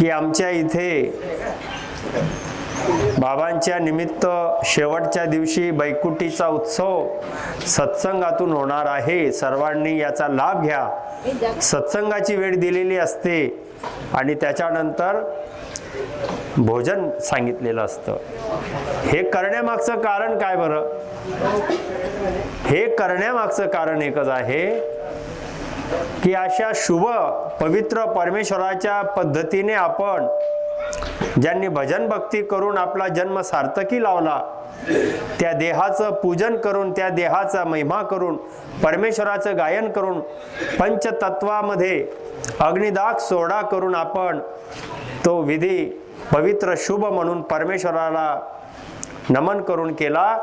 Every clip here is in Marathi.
की आमच्या इथे बाबांच्या निमित्त शेवटच्या दिवशी बैकुंठीचा उत्सव सत्संगातून होणार आहे. सर्वांनी याचा लाभ घ्या. सत्संगाची वेळ दिलेली असते आणि त्याच्यानंतर भोजन सांगितलेलं असतं. हे करण्यामागचं कारण काय बरं? हे करण्यामागचं कारण एकच आहे की अशा शुभ पवित्र परमेश्वराच्या पद्धतीने आपण ज्यांनी भजन भक्ती करून आपला जन्म सार्थकी लावला, त्या देहाचं पूजन करून, त्या देहाचा महिमा करून, परमेश्वराचं गायन करून, पंचतत्वामध्ये अग्निदाग सोडा करून आपण तो विधी पवित्र शुभ म्हणून परमेश्वराला नमन करून केला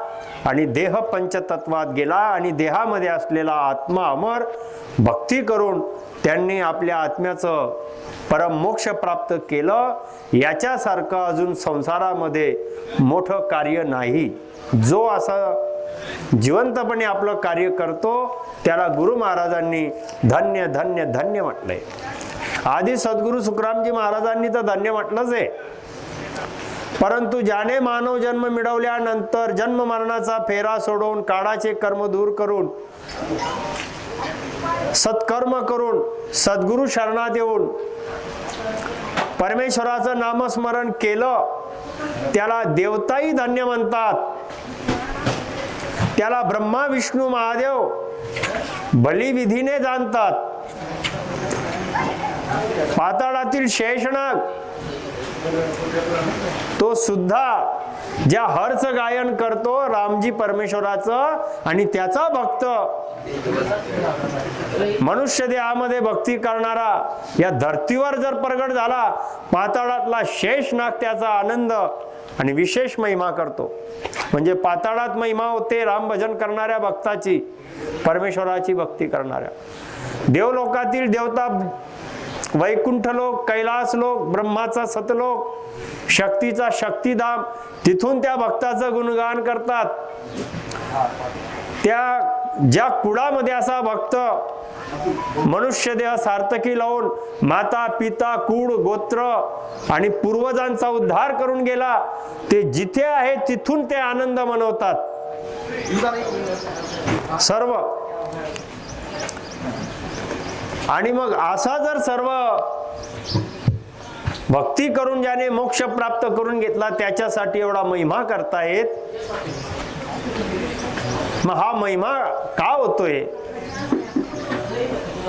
आणि देह पंचतत्वात गेला आणि देहामध्ये असलेला आत्मा अमर भक्ती करून त्यांनी आपल्या आत्म्याचं परम मोक्ष प्राप्त केलं. याच्यासारखं अजून संसारामध्ये मोठं कार्य नाही. जो असं जिवंतपणे आपलं कार्य करतो त्याला गुरु महाराजांनी धन्य धन्य धन्य म्हटलंय. आधी सद्गुरु सुखरामजी महाराजांनी तर धन्य म्हटलंच आहे. परंतु ज्याने मानव जन्म मिळवल्यानंतर जन्म मरणाचा फेरा सोडवून काळाचे कर्म दूर करून सत्कर्म करून सद्गुरु शरणात येऊन परमेश्वराचं नामस्मरण केलं, त्याला देवताही धन्य म्हणतात. त्याला ब्रह्मा विष्णू महादेव बलिविधीने जाणतात. पाताळातील शेषनाग तो सुद्धा ज्या हरच गायन करतो रामजी परमेश्वराचं आणि त्याचा भक्त मनुष्य देहामध्ये भक्ती करणारा या धर्तीवर जर प्रगट झाला, पाताळातला शेषनाग त्याचा आनंद आणि विशेष महिमा करतो. म्हणजे पाताळात महिमा होते राम भजन करणाऱ्या भक्ताची, परमेश्वराची भक्ती करणाऱ्या. देवलोकातील देवता वैकुंठ लोक, कैलास लोक, ब्रह्माचा सतलोक, शक्तीचा शक्तिधाम, तिथून त्या भक्ताचं गुणगान करतात. त्या ज्या कुळामध्ये असा भक्त मनुष्य देह सार्थकी लावून माता पिता कुळ गोत्र आणि पूर्वजांचा उद्धार करून गेला, ते जिथे आहे तिथून ते आनंद मनवतात सर्व. आणि मग असा जर सर्व भक्ती करून ज्याने मोक्ष प्राप्त करून घेतला त्याच्यासाठी एवढा महिमा करतायत. मग हा महिमा का होतोय?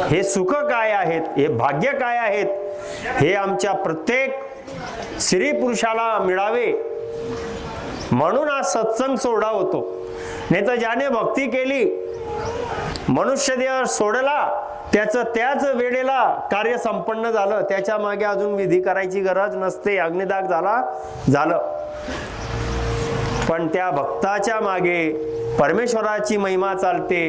हे सुख काय आहेत, हे भाग्य काय आहेत, हे आमच्या प्रत्येक स्त्री पुरुषाला मिळावे म्हणून हा सत्संग सोहळा होतो. नाही तर ज्याने भक्ती केली, मनुष्य देह सोडला, त्याचं त्याच वेळेला कार्य संपन्न झालं, त्याच्या मागे अजून विधी करायची गरज नसते. अग्निदाग झाला झालं. पण त्या भक्ताच्या मागे परमेश्वराची महिमा चालते,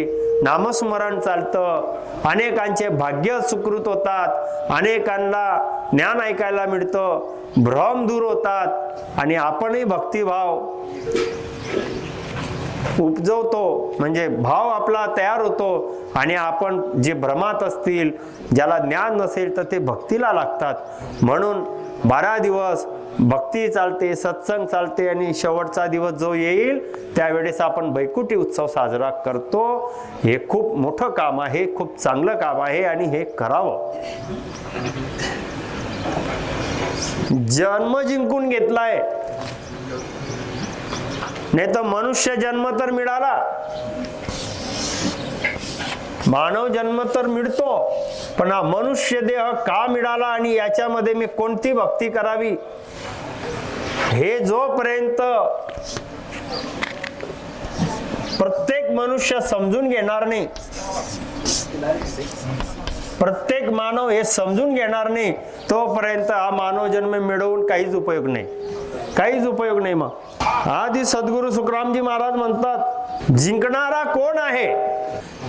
नामस्मरण चालतं, अनेकांचे भाग्य सुकृत होतात, अनेकांना ज्ञान ऐकायला मिळतं, भ्रम दूर होतात आणि आपणही भक्तिभाव उपजवतो. म्हणजे भाव आपला तयार होतो आणि आपण जे भ्रमात असतील, ज्याला ज्ञान नसेल तर ते भक्तीला लागतात. म्हणून 12 दिवस भक्ती चालते, सत्संग चालते आणि शेवटचा दिवस जो येईल त्यावेळेस आपण बैकुंठी उत्सव साजरा करतो. हे खूप मोठं काम आहे, खूप चांगलं काम आहे आणि हे करावं. जन्म जिंकून घेतलाय, नाही तर मनुष्य जन्म तर मिळाला, मानव जन्म तर मिळतो, पण हा मनुष्य देह का मिळाला आणि याच्यामध्ये मी कोणती भक्ती करावी हे जोपर्यंत प्रत्येक मनुष्य समजून घेणार नाही, प्रत्येक मानव हे समजून घेणार नाही, तोपर्यंत हा मानव जन्म मिळवून काहीच उपयोग नाही, काहीच उपयोग नाही. मग आधी सद्गुरु सुखरामजी महाराज म्हणतात, जिंकणारा कोण आहे?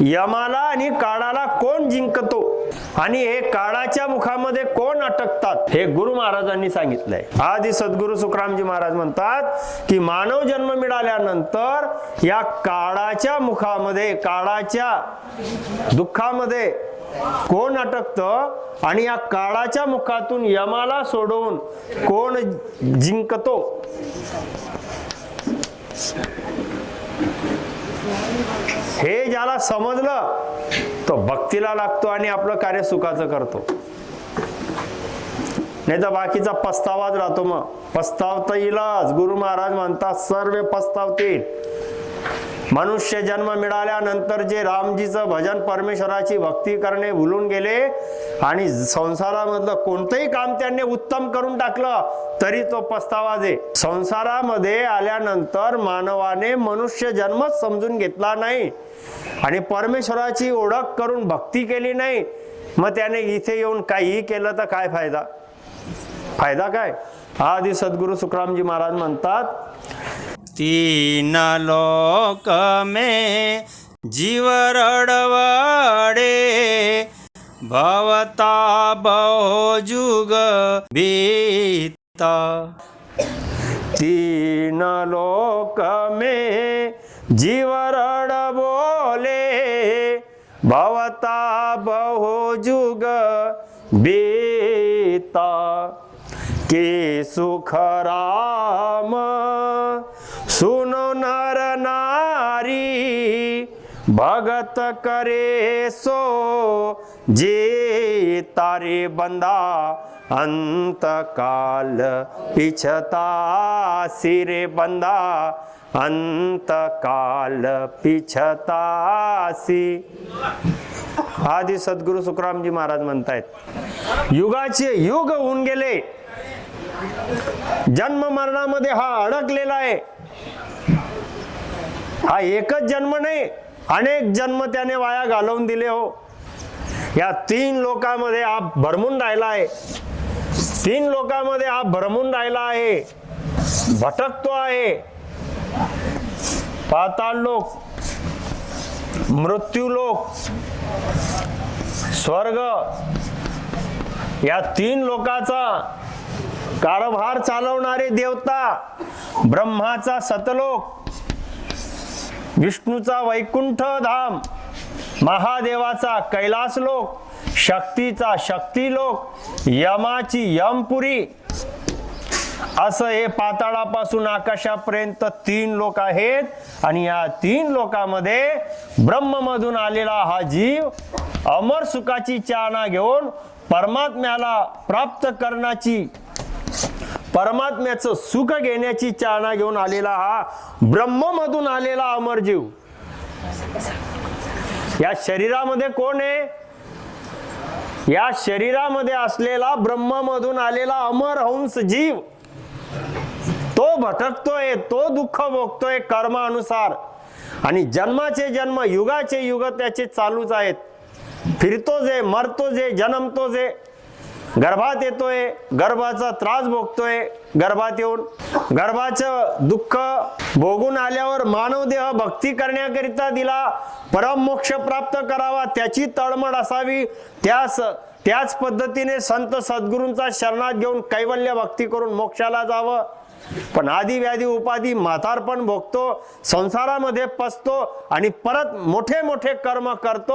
यमाला आणि काळाला कोण जिंकतो आणि हे काळाच्या मुखामध्ये कोण अटकतात? हे गुरु महाराजांनी सांगितलंय. आधी सद्गुरु सुखरामजी महाराज म्हणतात की मानव जन्म मिळाल्यानंतर या काळाच्या मुखामध्ये, काळाच्या दुःखामध्ये कोण अटकतं आणि या काळाच्या मुखातून यमाला सोडवून कोण जिंकतो? हे ज्याला समजलं तो भक्तीला लागतो आणि आपलं कार्य सुखाचं करतो. नाही तर बाकीचा पस्तावाच राहतो. मग पस्तावता येईलच. गुरु महाराज म्हणतात सर्व पस्तावतील. मनुष्य जन्म मिळाल्यानंतर जे रामजीचं भजन, परमेश्वराची भक्ती करणे भुलून गेले आणि संसारामधलं कोणतंही काम त्यांनी उत्तम करून टाकलं तरी तो पस्तावाच आहे. संसारामध्ये आल्यानंतर मानवाने मनुष्य जन्मच समजून घेतला नाही आणि परमेश्वराची ओळख करून भक्ती केली नाही, मग त्याने इथे येऊन काहीही केलं तर काय फायदा? फायदा काय? आदि सद्गुरु सुखरामजी महाराज म्हणतात, तीन लोक में जीव रडवडे, भवता बहुजुग बीता. तीन लोक में जीव रड बोले, भवता बहुजुग बीता. के सुख राम सुनो नर नारी, भगत करे सो जे तारे बंदा. अंत काल पिछता सिरे बंदा, अंत काल पिछतासी. आदि सद्गुरु सुखरामजी महाराज म्हणतायत, युगाचे युग होऊन गेले, जन्म मरणामध्ये हा अडकलेला आहे. हा एकच जन्म नाही, अनेक जन्म त्याने वाया घालवून दिले. हो, या तीन लोकांमध्ये हा भरमून राहिला आहे. तीन लोकांमध्ये हा भरमून राहिला आहे, भटकतो आहे. पाताळ लोक, मृत्यू लोक, स्वर्ग, या तीन लोकाचा कारभार चालवणारे देवता, ब्रह्माचा सतलोक, विष्णूचा वैकुंठ धाम, महादेवाचा कैलास लोक, शक्तीचा शक्ती लोक, यमाची यमपुरी, असं हे पाताळापासून आकाशापर्यंत तीन लोक आहेत. आणि या तीन लोकांमध्ये ब्रह्ममधून आलेला हा जीव अमर सुखाची चाहना घेऊन परमात्म्याला प्राप्त करण्याची, परमात्म्याचं सुख घेण्याची चाहना घेऊन आलेला हा ब्रह्ममधून आलेला अमर जीव. या शरीरामध्ये कोण आहे? या शरीरामध्ये असलेला ब्रह्ममधून आलेला अमर हंस जीव. तो भटकतोय, तो दुःख भोगतोय कर्मानुसार आणि जन्माचे जन्म, युगाचे युग त्याचे चालूच आहेत. फिरतो जे, मरतो जे, जन्मतो जे, गर्भात येतोय, गर्भाचा त्रास भोगतोय, गर्भात येऊन गर्भाचं दुःख भोगून आल्यावर मानव देह भक्ती करण्याकरिता दिला, परम मोक्ष प्राप्त करावा त्याची तळमळ असावी. त्याच पद्धतीने संत सद्गुरूंचा शरणात घेऊन कैवल्य भक्ती करून मोक्षाला जावं. पण आदि व्याधी उपाधी म्हातारपण भोगतो, संसारामध्ये पसतो आणि परत मोठे मोठे कर्म करतो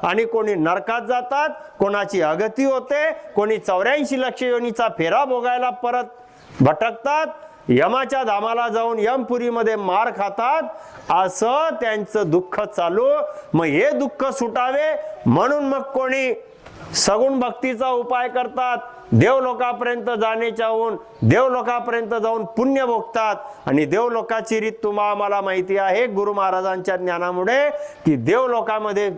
आणि कोणी नरकात जातात, कोणाची अगती होते, कोणी 84 लक्ष योनीचा फेरा भोगायला परत भटकतात, यमाच्या धामाला जाऊन यमपुरीमध्ये मार खातात. असं त्यांचं दुःख चालू. मग हे दुःख सुटावे म्हणून मग कोणी सगुण भक्तीचा उपाय करतात, देवलोकापर्यंत जाण्याच्याहून देवलोकापर्यंत जाऊन पुण्य भोगतात. आणि देवलोकाची रीत तुम्हाला आम्हाला माहिती आहे गुरु महाराजांच्या ज्ञानामुळे, की देवलोकामध्ये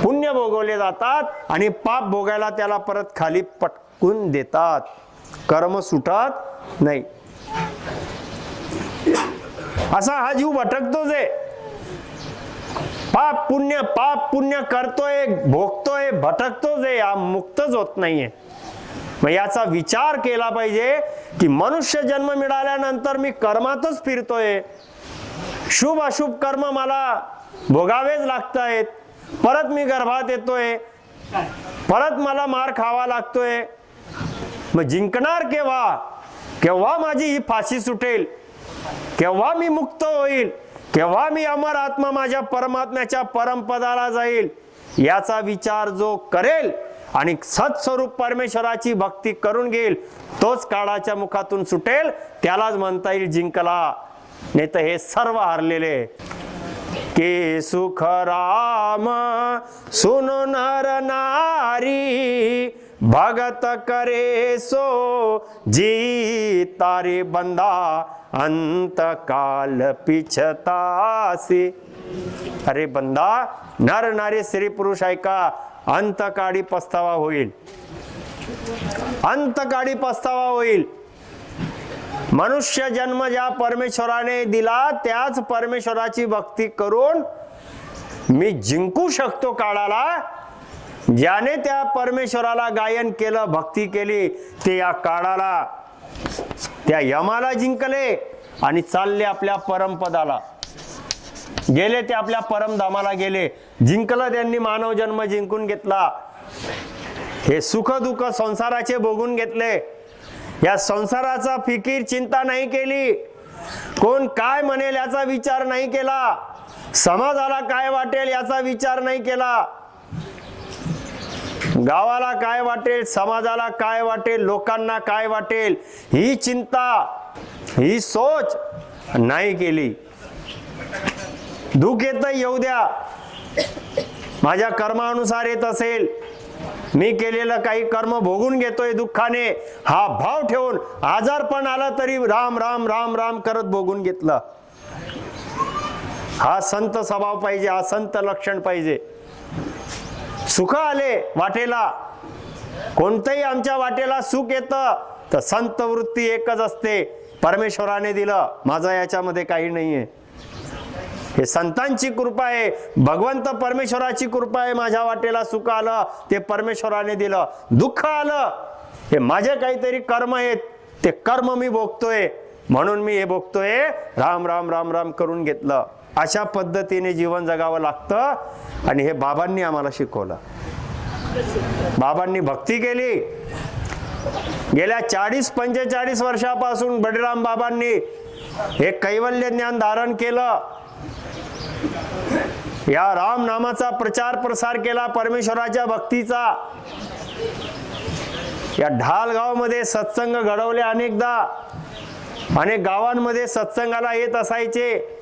पुण्य भोगवले जातात आणि पाप भोगायला त्याला परत खाली पटकून देतात, कर्म सुटत नाही. असा हा जीव भटकतोच आहे. पाप पुण्य करतोय, भोगतोय, भटकतोच आहे, हा मुक्तच होत नाहीये. मग याचा विचार केला पाहिजे की मनुष्य जन्म मिळाल्यानंतर मी कर्मातच फिरतोय, शुभ अशुभ कर्म मला भोगावेच लागतायत, परत मी गर्भात येतोय, परत मला मार खावा लागतोय. मग जिंकणार केव्हा? केव्हा माझी ही फाशी सुटेल, केव्हा मी मुक्त होईल, केव्हा मी अमर आत्मा माझ्या परमात्म्याच्या परमपदाला जाईल. याचा विचार जो करेल आणि सत्स्वरूप परमेश्वराची भक्ती करून घेईल तोच काळाच्या मुखातून सुटेल, त्यालाच म्हणता येईल जिंकला. नाही तर हे सर्व हारलेले. के सुख राम सुनो नर नारी, भगत करे सो जी तारे बंदा, अंत काल पिछतासी. अरे बंदा, नर नारी स्त्री पुरुष ऐका, अंतकाळी पस्तावा होईल, अंतकाळी पस्तावा होईल. मनुष्य जन्म ज्या परमेश्वराने दिला त्याच परमेश्वराची भक्ती करून मी जिंकू शकतो काळाला. ज्याने त्या परमेश्वराला गायन केलं, भक्ती केली, ते या काळाला, त्या यमाला जिंकले आणि चालले आपल्या परमपदाला, गेले ते आपल्या परमधामाला गेले. जिंकलं त्यांनी, मानव जन्म जिंकून घेतला. हे सुख दुःख संसाराचे भोगून घेतले. या संसाराचा फिकीर चिंता नाही केली. कोण काय म्हणेल याचा विचार नाही केला. समाजाला काय वाटेल याचा विचार नाही केला. गावाला काय वाटेल, समाजाला काय वाटेल, लोकांना काय वाटेल, ही चिंता, ही सोच नाही केली. दुःख येतं येऊ द्या, माझ्या कर्मानुसार येत असेल, मी केलेलं काही कर्म भोगून घेतोय दुःखाने, हा भाव ठेवून आजारपण आलं तरी राम राम राम राम करत भोगून घेतलं. हा संत स्वभाव पाहिजे, हा संत लक्षण पाहिजे. सुख आले वाटेला, कोणतंही आमच्या वाटेला सुख येतं तर संत वृत्ती एकच असते, परमेश्वराने दिलं, माझा याच्यामध्ये काही नाहीये. हे संतांची कृपा आहे, भगवंत परमेश्वराची कृपा आहे. माझ्या वाटेला सुख आलं ते परमेश्वराने दिलं, दुःख आलं हे माझे काहीतरी कर्म आहेत, ते कर्म मी भोगतोय म्हणून मी हे भोगतोय. राम राम राम राम करून घेतलं. अशा पद्धतीने जीवन जगावं लागतं आणि हे बाबांनी आम्हाला शिकवलं. बाबांनी भक्ती केली. गेल्या 40-45 वर्षापासून बडीराम बाबांनी हे कैवल्य ज्ञान धारण केलं. या राम नामाचा प्रचार प्रसार केला, परमेश्वराच्या भक्तीचा. या ढालगाव मध्ये सत्संग घडवले अनेकदा. अनेक गावांमध्ये सत्संगाला येत असायचे.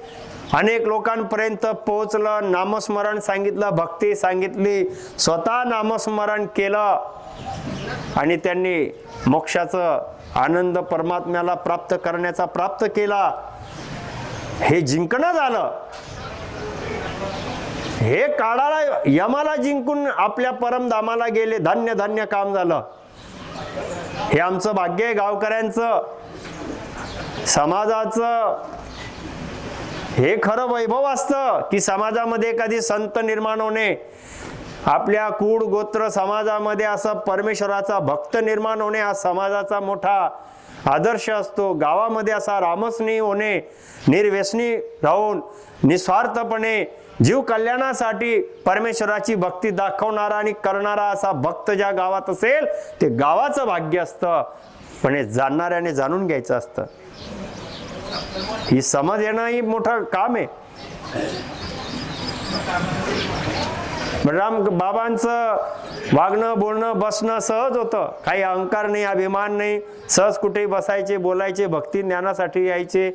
अनेक लोकांपर्यंत पोहोचलं, नामस्मरण सांगितलं, भक्ती सांगितली, स्वतः नामस्मरण केलं आणि त्यांनी मोक्षाचा आनंद परमात्म्याला प्राप्त करण्याचा प्राप्त केला. हे जिंकणं झालं. हे काळाला यमाला जिंकून आपल्या परमधामाला गेले. धन्य धन्य काम झालं. हे आमचं भाग्य आहे गावकऱ्यांचं, समाजाचं. हे खरं वैभव असतं की समाजामध्ये एखादी संत निर्माण होणे, आपल्या कुळ गोत्र समाजामध्ये असं परमेश्वराचा भक्त निर्माण होणे हा समाजाचा मोठा आदर्श असतो. गावामध्ये असा रामस्नेही होणे, निर्व्यसनी राहून निस्वार्थपणे जीव कल्याणासाठी परमेश्वराची भक्ती दाखवणारा आणि करणारा असा भक्त ज्या गावात असेल ते गावाचं भाग्य असतं. पण हे जाणणाऱ्याने जाणून घ्यायचं असतं. ही समज येणं ही मोठं काम आहे. बलराम बाबांचं वागणं बोलणं बसणं सहज होतं. काही अहंकार नाही, अभिमान नाही. सहज कुठेही बसायचे, बोलायचे, भक्ती ज्ञानासाठी यायचे,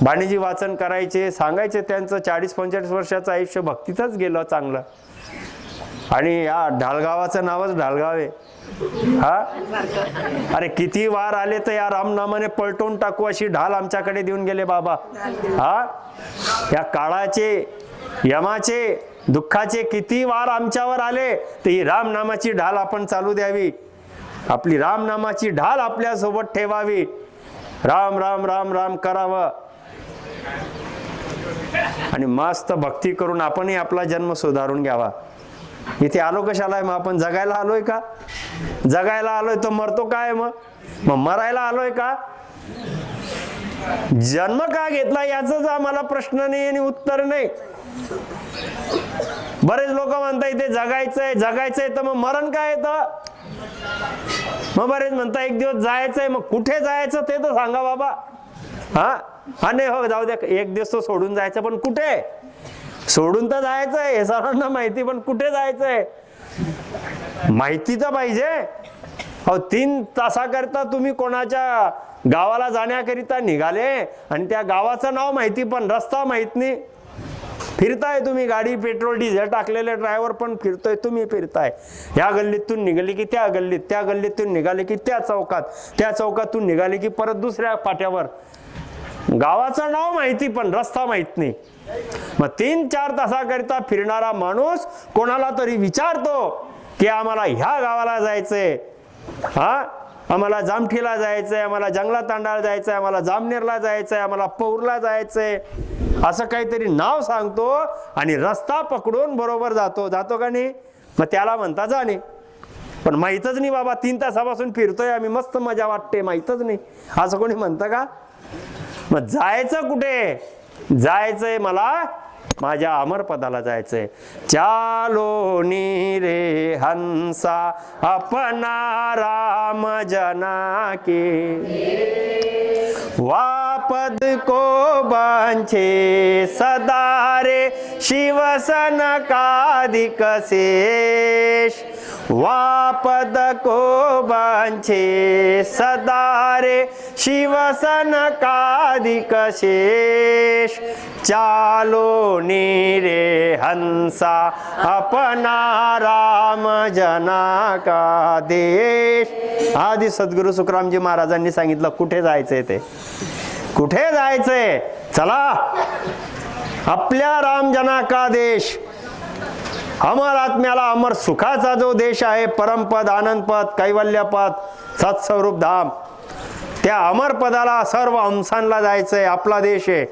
बाणीजी वाचन करायचे, सांगायचे. त्यांचं 40-45 वर्षाचं आयुष्य भक्तीतच गेलं चांगलं. आणि या ढालगावाचं नावच ढालगाव आहे. हा, अरे किती वार आले तर या रामनामाने पलटवून टाकू अशी ढाल आमच्याकडे देऊन गेले बाबा. हा, या काळाचे, यमाचे, दुःखाचे किती वार आमच्यावर आले तर ही रामनामाची ढाल आपण चालू द्यावी. आपली रामनामाची ढाल आपल्या सोबत ठेवावी. राम राम राम राम करावं आणि मस्त भक्ती करून आपणही आपला जन्म सुधारून घ्यावा. इथे आलो कशाला आहे? मग आपण जगायला आलोय का? जगायला आलोय तर मरतो काय? मग मरायला आलोय का? जन्म का घेतला याचाच आम्हाला प्रश्न नाही आणि उत्तर नाही. बरेच लोक म्हणतात इथे जगायचंय जगायचंय तर मग मरण काय येतं? मग बरेच म्हणता एक दिवस जायचंय, मग कुठे जायचं ते तर सांगा बाबा. हा, नाही हो जाऊ द्या, एक दिवस तो सोडून जायचं, पण कुठे? सोडून तर जायचंय हे सर्वांना माहिती, पण कुठे जायचंय माहिती तर पाहिजे. अहो 3 तासाकरता तुम्ही कोणाच्या गावाला जाण्याकरिता निघाले आणि त्या गावाचं नाव माहिती पण रस्ता माहित नाही. फिरताय तुम्ही, गाडी पेट्रोल डिझेल टाकलेले ड्रायव्हर पण फिरतोय, तुम्ही फिरताय. या गल्लीतून निघाले की त्या गल्लीत, त्या गल्लीतून निघाले की त्या चौकात, त्या चौकातून निघाले की परत दुसऱ्या पाट्यावर. गावाचं नाव माहिती पण रस्ता माहित नाही. मग 3-4 तासाकरिता फिरणारा माणूस कोणाला तरी विचारतो की आम्हाला ह्या गावाला जायचंय, आम्हाला जामठीला जायचंय, आम्हाला जंगला तांडाला जायचंय, आम्हाला जामनेरला जायचंय, आम्हाला पौरला जायचंय, असं काहीतरी नाव सांगतो आणि रस्ता पकडून बरोबर जातो का नाही. मग त्याला म्हणता जाणे. पण माहीतच नाही बाबा, 3 तासापासून फिरतोय आम्ही, मस्त मजा वाटते, माहीतच नाही असं कोणी म्हणतं का. मग जायचं कुठे, जायचंय मला माझ्या अमरपदाला जायचंय. चालो नी रे हंसा अपना राम जना के, वापद को बांछे सदा रे शिवसन कादिक शेष, वापद को बांछे सदा रे शिवसन कादिक शेष, चालो नी रे हंसा अपना राम जना का देश. आदि सद्गुरु सुखरामजी महाराजांनी सांगितलं कुठे जायचंय ते, कुठे जायचंय. चला आपल्या रामजना का देश, अमर आत्म्याला अमर सुखाचा जो देश आहे, परमपद, आनंदपद, कैवल्यपद, सत्स्वरूप धाम, त्या अमर पदाला सर्व अंशांना जायचंय. आपला देश आहे,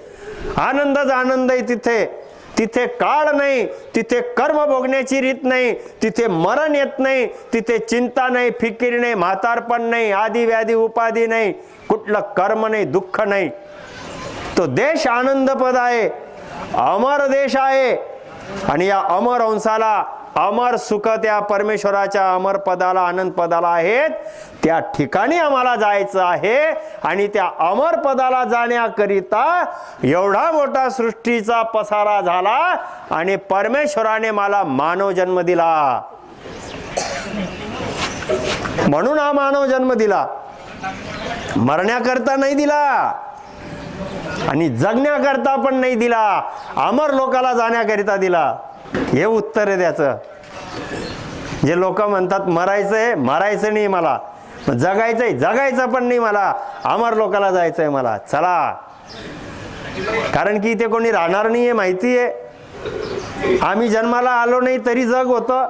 आनंदच आनंद आहे तिथे. तिथे काळ नाही, तिथे कर्म भोगण्याची रीत नाही, तिथे मरण येत नाही, तिथे चिंता नाही, फिकीर नाही, म्हातारपण नाही, आदि व्याधी उपाधी नाही, कुठलं कर्म नाही, दुःख नाही. तो देश आनंदपद आहे, अमर देश आहे. आणि या अमर अंशाला, अमर सुख त्या परमेश्वराच्या अमर पदाला, आनंद पदाला आहेत, त्या ठिकाणी आम्हाला जायचं आहे. आणि त्या अमर पदाला जाण्याकरिता एवढा मोठा सृष्टीचा पसारा झाला आणि परमेश्वराने मला मानव जन्म दिला. म्हणून हा मानव जन्म दिला, मरण्याकरता नाही दिला आणि जगण्याकरता पण नाही दिला, अमर लोकाला जाण्याकरिता दिला. हे उत्तर आहे त्याचं. जे लोक म्हणतात मरायचंय, मरायचं नाही मला, जगायचंय, जगायचं पण नाही मला, अमर लोकाला जायचंय मला. चला, कारण की इथे कोणी राहणार नाहीये माहिती आहे. आम्ही जन्माला आलो नाही तरी जग होतं,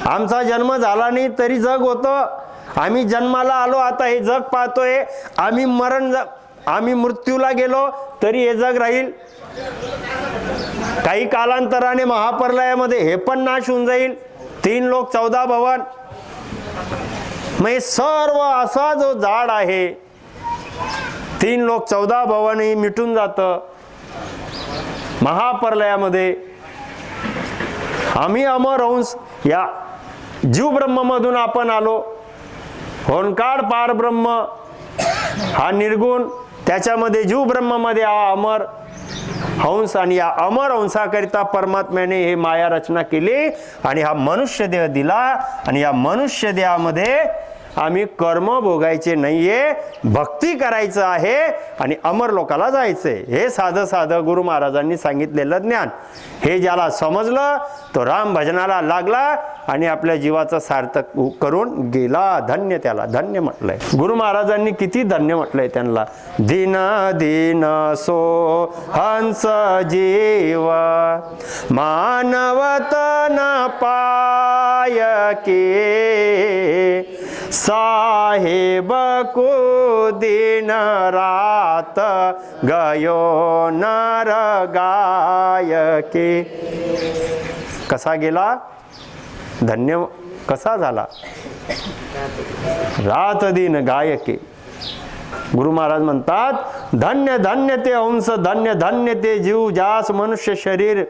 आमचा जन्म झाला नाही तरी जग होतं. आम्ही जन्माला आलो, आता हे जग पाहतोय. आम्ही मृत्यूला गेलो तरी हे जग राहील. काही कालांतराने महाप्रलयामध्ये हे पण नाश होऊन जाईल. 3 लोक 14 भवन, मग सर्व असा जो झाड आहे, 3 लोक 14 भवन ही मिटून जातं महाप्रलयामध्ये. आम्ही अमर अंश या जीव ब्रह्म मधून आपण आलो. ओंकार पार ब्रह्म हा निर्गुण, त्याच्यामध्ये जीव ब्रह्म मध्ये हा अमर हंस. आणि या अमर हंसाकरिता परमात्म्याने हे माया रचना केली आणि हा मनुष्य देह दिला. आणि या मनुष्य देहामध्ये आम्ही कर्म भोगायचे नाहीये, भक्ती करायचं आहे आणि अमर लोकाला जायचंय. हे साधं साधं गुरु महाराजांनी सांगितलेलं ज्ञान, हे ज्याला समजलं तो राम भजनाला लागला आणि आपल्या जीवाचं सार्थक करून गेला. धन्य त्याला, धन्य म्हटलंय. गुरु महाराजांनी किती धन्य म्हटलंय त्यांना. दीन दीन सो हंस जीव, मानवतन पाय के, साहेब को दिन रात गयो नर गाय के. कसा गेला, धन्य कसा झाला, रात दिन गायके. गुरु महाराज म्हणतात धन्य धन्य ते अंश, धन्य धन्य ते जीव, ज्यास मनुष्य शरीर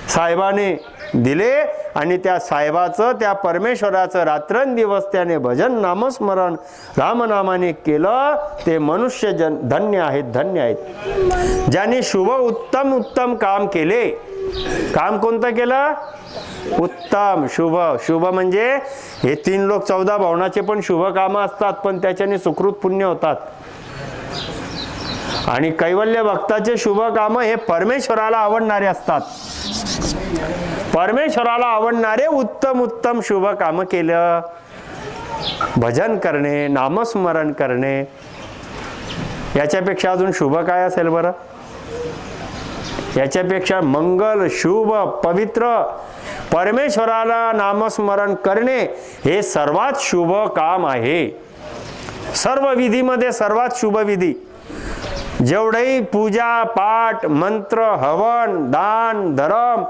साहेबाने दिले आणि त्या साहेबाचं, त्या परमेश्वराचं रात्रंदिवस त्याने भजन नामस्मरण रामनामाने केलं, ते मनुष्य धन्य आहेत, धन्य आहेत. ज्यांनी शुभ उत्तम उत्तम काम केले. काम कोणतं केलं? उत्तम शुभ. शुभ म्हणजे हे 3 लोक 14 भावनाचे पण शुभ कामं असतात, पण त्याच्याने सुकृत पुण्य होतात. आणि कैवल्य भक्ताचे शुभ काम हे परमेश्वराला आवडणारे असतात. परमेश्वराला आवडणारे उत्तम उत्तम शुभ काम केलं. भजन करणे, नामस्मरण करणे, याच्यापेक्षा अजून शुभ काय असेल बरं? याच्यापेक्षा मंगल, शुभ, पवित्र परमेश्वराला नामस्मरण करणे हे सर्वात शुभ काम आहे. सर्व विधीमध्ये सर्वात शुभ विधी. जेवढेही पूजा पाठ मंत्र हवन दान धर्म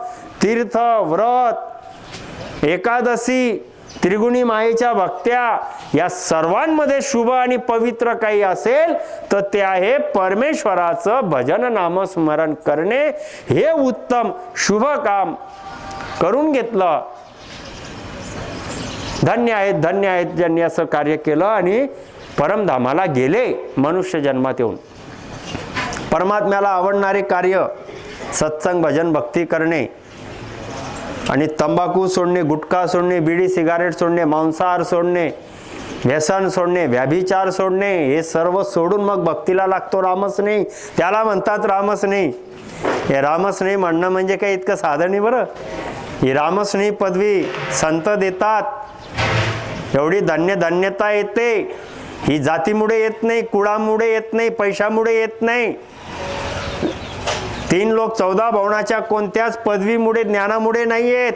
तीर्थ व्रत एकादशी त्रिगुणी मायेच्या भक्त्या या सर्वांमध्ये शुभ आणि पवित्र काही असेल तर ते आहे परमेश्वराचं भजन नामस्मरण करणे. हे उत्तम शुभ काम करून घेतलं. धन्य आहेत, धन्य आहेत ज्यांनी असं कार्य केलं आणि परमधामाला गेले मनुष्य जन्मात येऊन. परमात्म्याला आवडणारे कार्य सत्संग भजन भक्ती करणे आणि तंबाखू सोडणे, गुटखा सोडणे, बिडी सिगारेट सोडणे, मांसाहार सोडणे, व्यसन सोडणे, व्याभिचार सोडणे, हे सर्व सोडून मग भक्तीला लागतो रामस्नेही. त्याला म्हणतात रामस्नेही. हे रामस्नेही म्हणणं म्हणजे काही इतकं साधं नाही बरं. ही रामस्नेही पदवी संत देतात. एवढी धन्यता येते. ही जातीमुळे येत नाही, कुळामुळे येत नाही, पैशामुळे येत नाही. 3 लोक 14 भावनाच्या कोणत्याच पदवीमुळे ज्ञानामुळे नाही येत.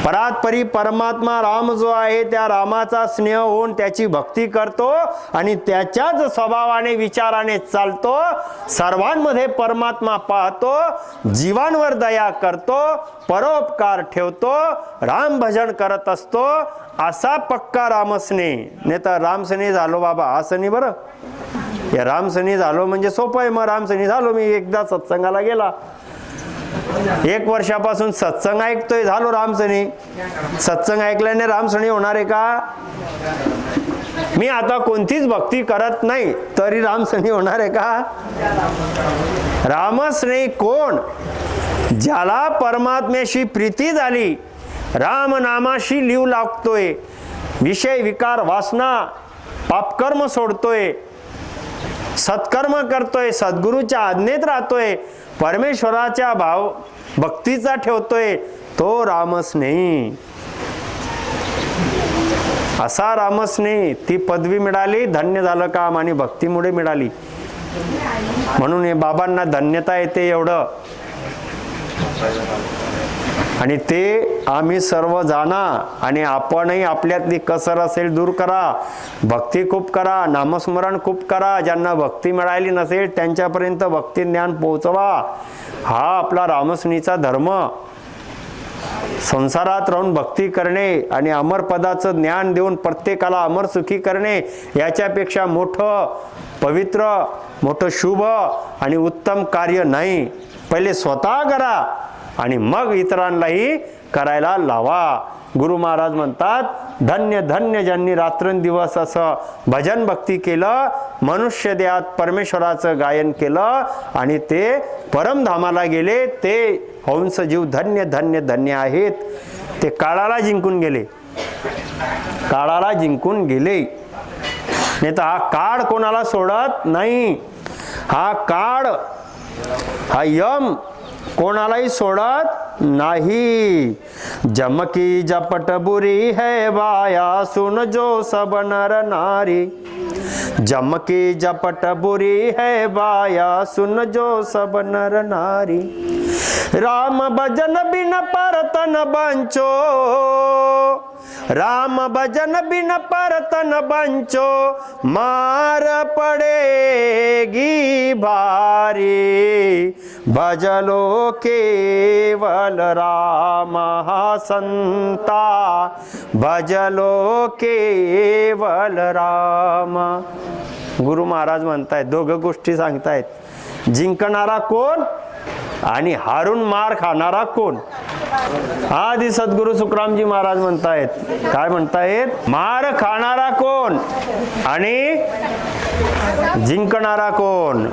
परात्परी परमात्मा राम जो आहे त्या रामाचा स्नेह होऊन त्याची भक्ती करतो आणि त्याच्याच स्वभावाने विचाराने चालतो. सर्वांमध्ये परमात्मा पाहतो, जीवांवर दया करतो, परोपकार ठेवतो, राम भजन करत असतो. असा पक्का रामस्नेह. नाही तर रामस्नेह झालो बाबा असं नाही बरं. या रामस्नेह झालो म्हणजे सोपं आहे. मग रामस्नेह झालो, मी एकदा सत्संगाला गेला, 1 वर्षापासून सत्संग ऐकतोय, झालो रामस्नेह. सत्संग ऐकल्याने रामस्नेह होणार आहे का? मी आता कोणतीच भक्ती करत नाही तरी रामस्नेह होणार आहे का? रामस्नेह कोण? ज्याला परमात्म्याशी प्रीती झाली, रामनामाशी लिव लागतोय, विषय विकार वासना पापकर्म सोडतोय, सत्कर्म करतोय, सद्गुरूच्या आज्ञेत राहतोय, परमेश्वराच्या भाव भक्तीचा ठेवतोय, तो रामस्नेही. असा रामस्नेही. ती पदवी मिळाली, धन्य झालं काम आणि भक्तीमुळे मिळाली. म्हणून हे बाबांना धन्यता येते एवढं. आणि ते आम्ही सर्व जाणा आणि आपणही आपल्यातली कसर असेल दूर करा. भक्ती खूप करा, नामस्मरण खूप करा. ज्यांना भक्ती मिळाली नसेल त्यांच्यापर्यंत भक्ती ज्ञान पोहोचवा. हा आपला रामस्नेहीचा धर्म. संसारात राहून भक्ती करणे आणि अमरपदाचं ज्ञान देऊन प्रत्येकाला अमर सुखी करणे याच्यापेक्षा मोठं पवित्र, मोठं शुभ आणि उत्तम कार्य नाही. पहिले स्वतः करा आणि मग इतरांनाही करायला लावा. गुरु महाराज म्हणतात, धन्य धन्य ज्यांनी रात्रंदिवस असं भजन भक्ती केलं, मनुष्य देहात परमेश्वराचं गायन केलं आणि ते परमधामाला गेले, ते हंस जीव धन्य धन्य धन्य आहेत. ते काळाला जिंकून गेले, काळाला जिंकून गेले. नाही तर हा काळ कोणाला सोडत नाही. हा काळ, हा यम कोणालाही सोडत नाही. जमकी जपट बुरी है बाया, सुन जो सब नर नारी. जमकी जपट बुरी है बाया, सुन जो सब नर नारी. राम भजन बिन परतन बंचो, राम भजन बिन परतन बंचो, मार पड़ेगी भारी. भजलो केवल राम संता, भजलो केवल राम. गुरु महाराज म्हणतायत, दोघं गोष्टी सांगतायत. जिंकणारा कोण आणि हारून मार खाणारा कोण. आदि सद्गुरु सुखरामजी महाराज म्हणतायत, काय म्हणतायत? मार खाणारा कोण आणि जिंकणारा कोण?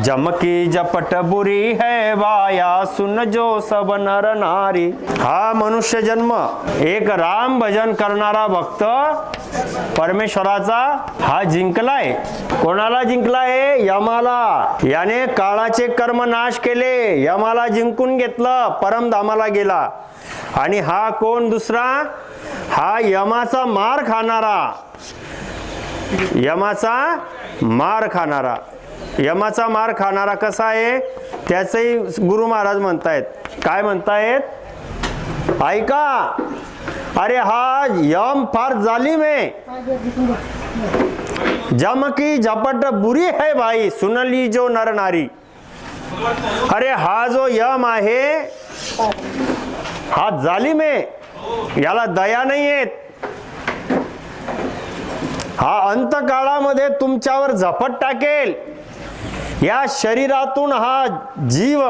जमकी जपट बुरी है वाया, सुन जो सब नर नारी. हा मनुष्य जन्म एक राम भजन करणारा भक्त परमेश्वराचा हा जिंकलाय. कोणाला जिंकलाय? यमाला. याने काळाचे कर्म नाश केले, यमाला जिंकून घेतलं, परमधामाला गेला. आणि हा कोण दुसरा? हा यमाचा मार खाणारा, यमाचा मार खाणारा. यमाचा मार खाणारा कसा आहे त्याचंही गुरु महाराज म्हणतायत. काय म्हणतायत? ऐका, अरे हा यम फार जालिम आहे. जम की झपट बुरी है भाई, सुनली जो नर नारी. अरे हा जो यम आहे हा जालिम आहे, याला दया नाही येत. हा अंतकाळामध्ये तुमच्यावर झपट टाकेल. या शरीरातून हा जीव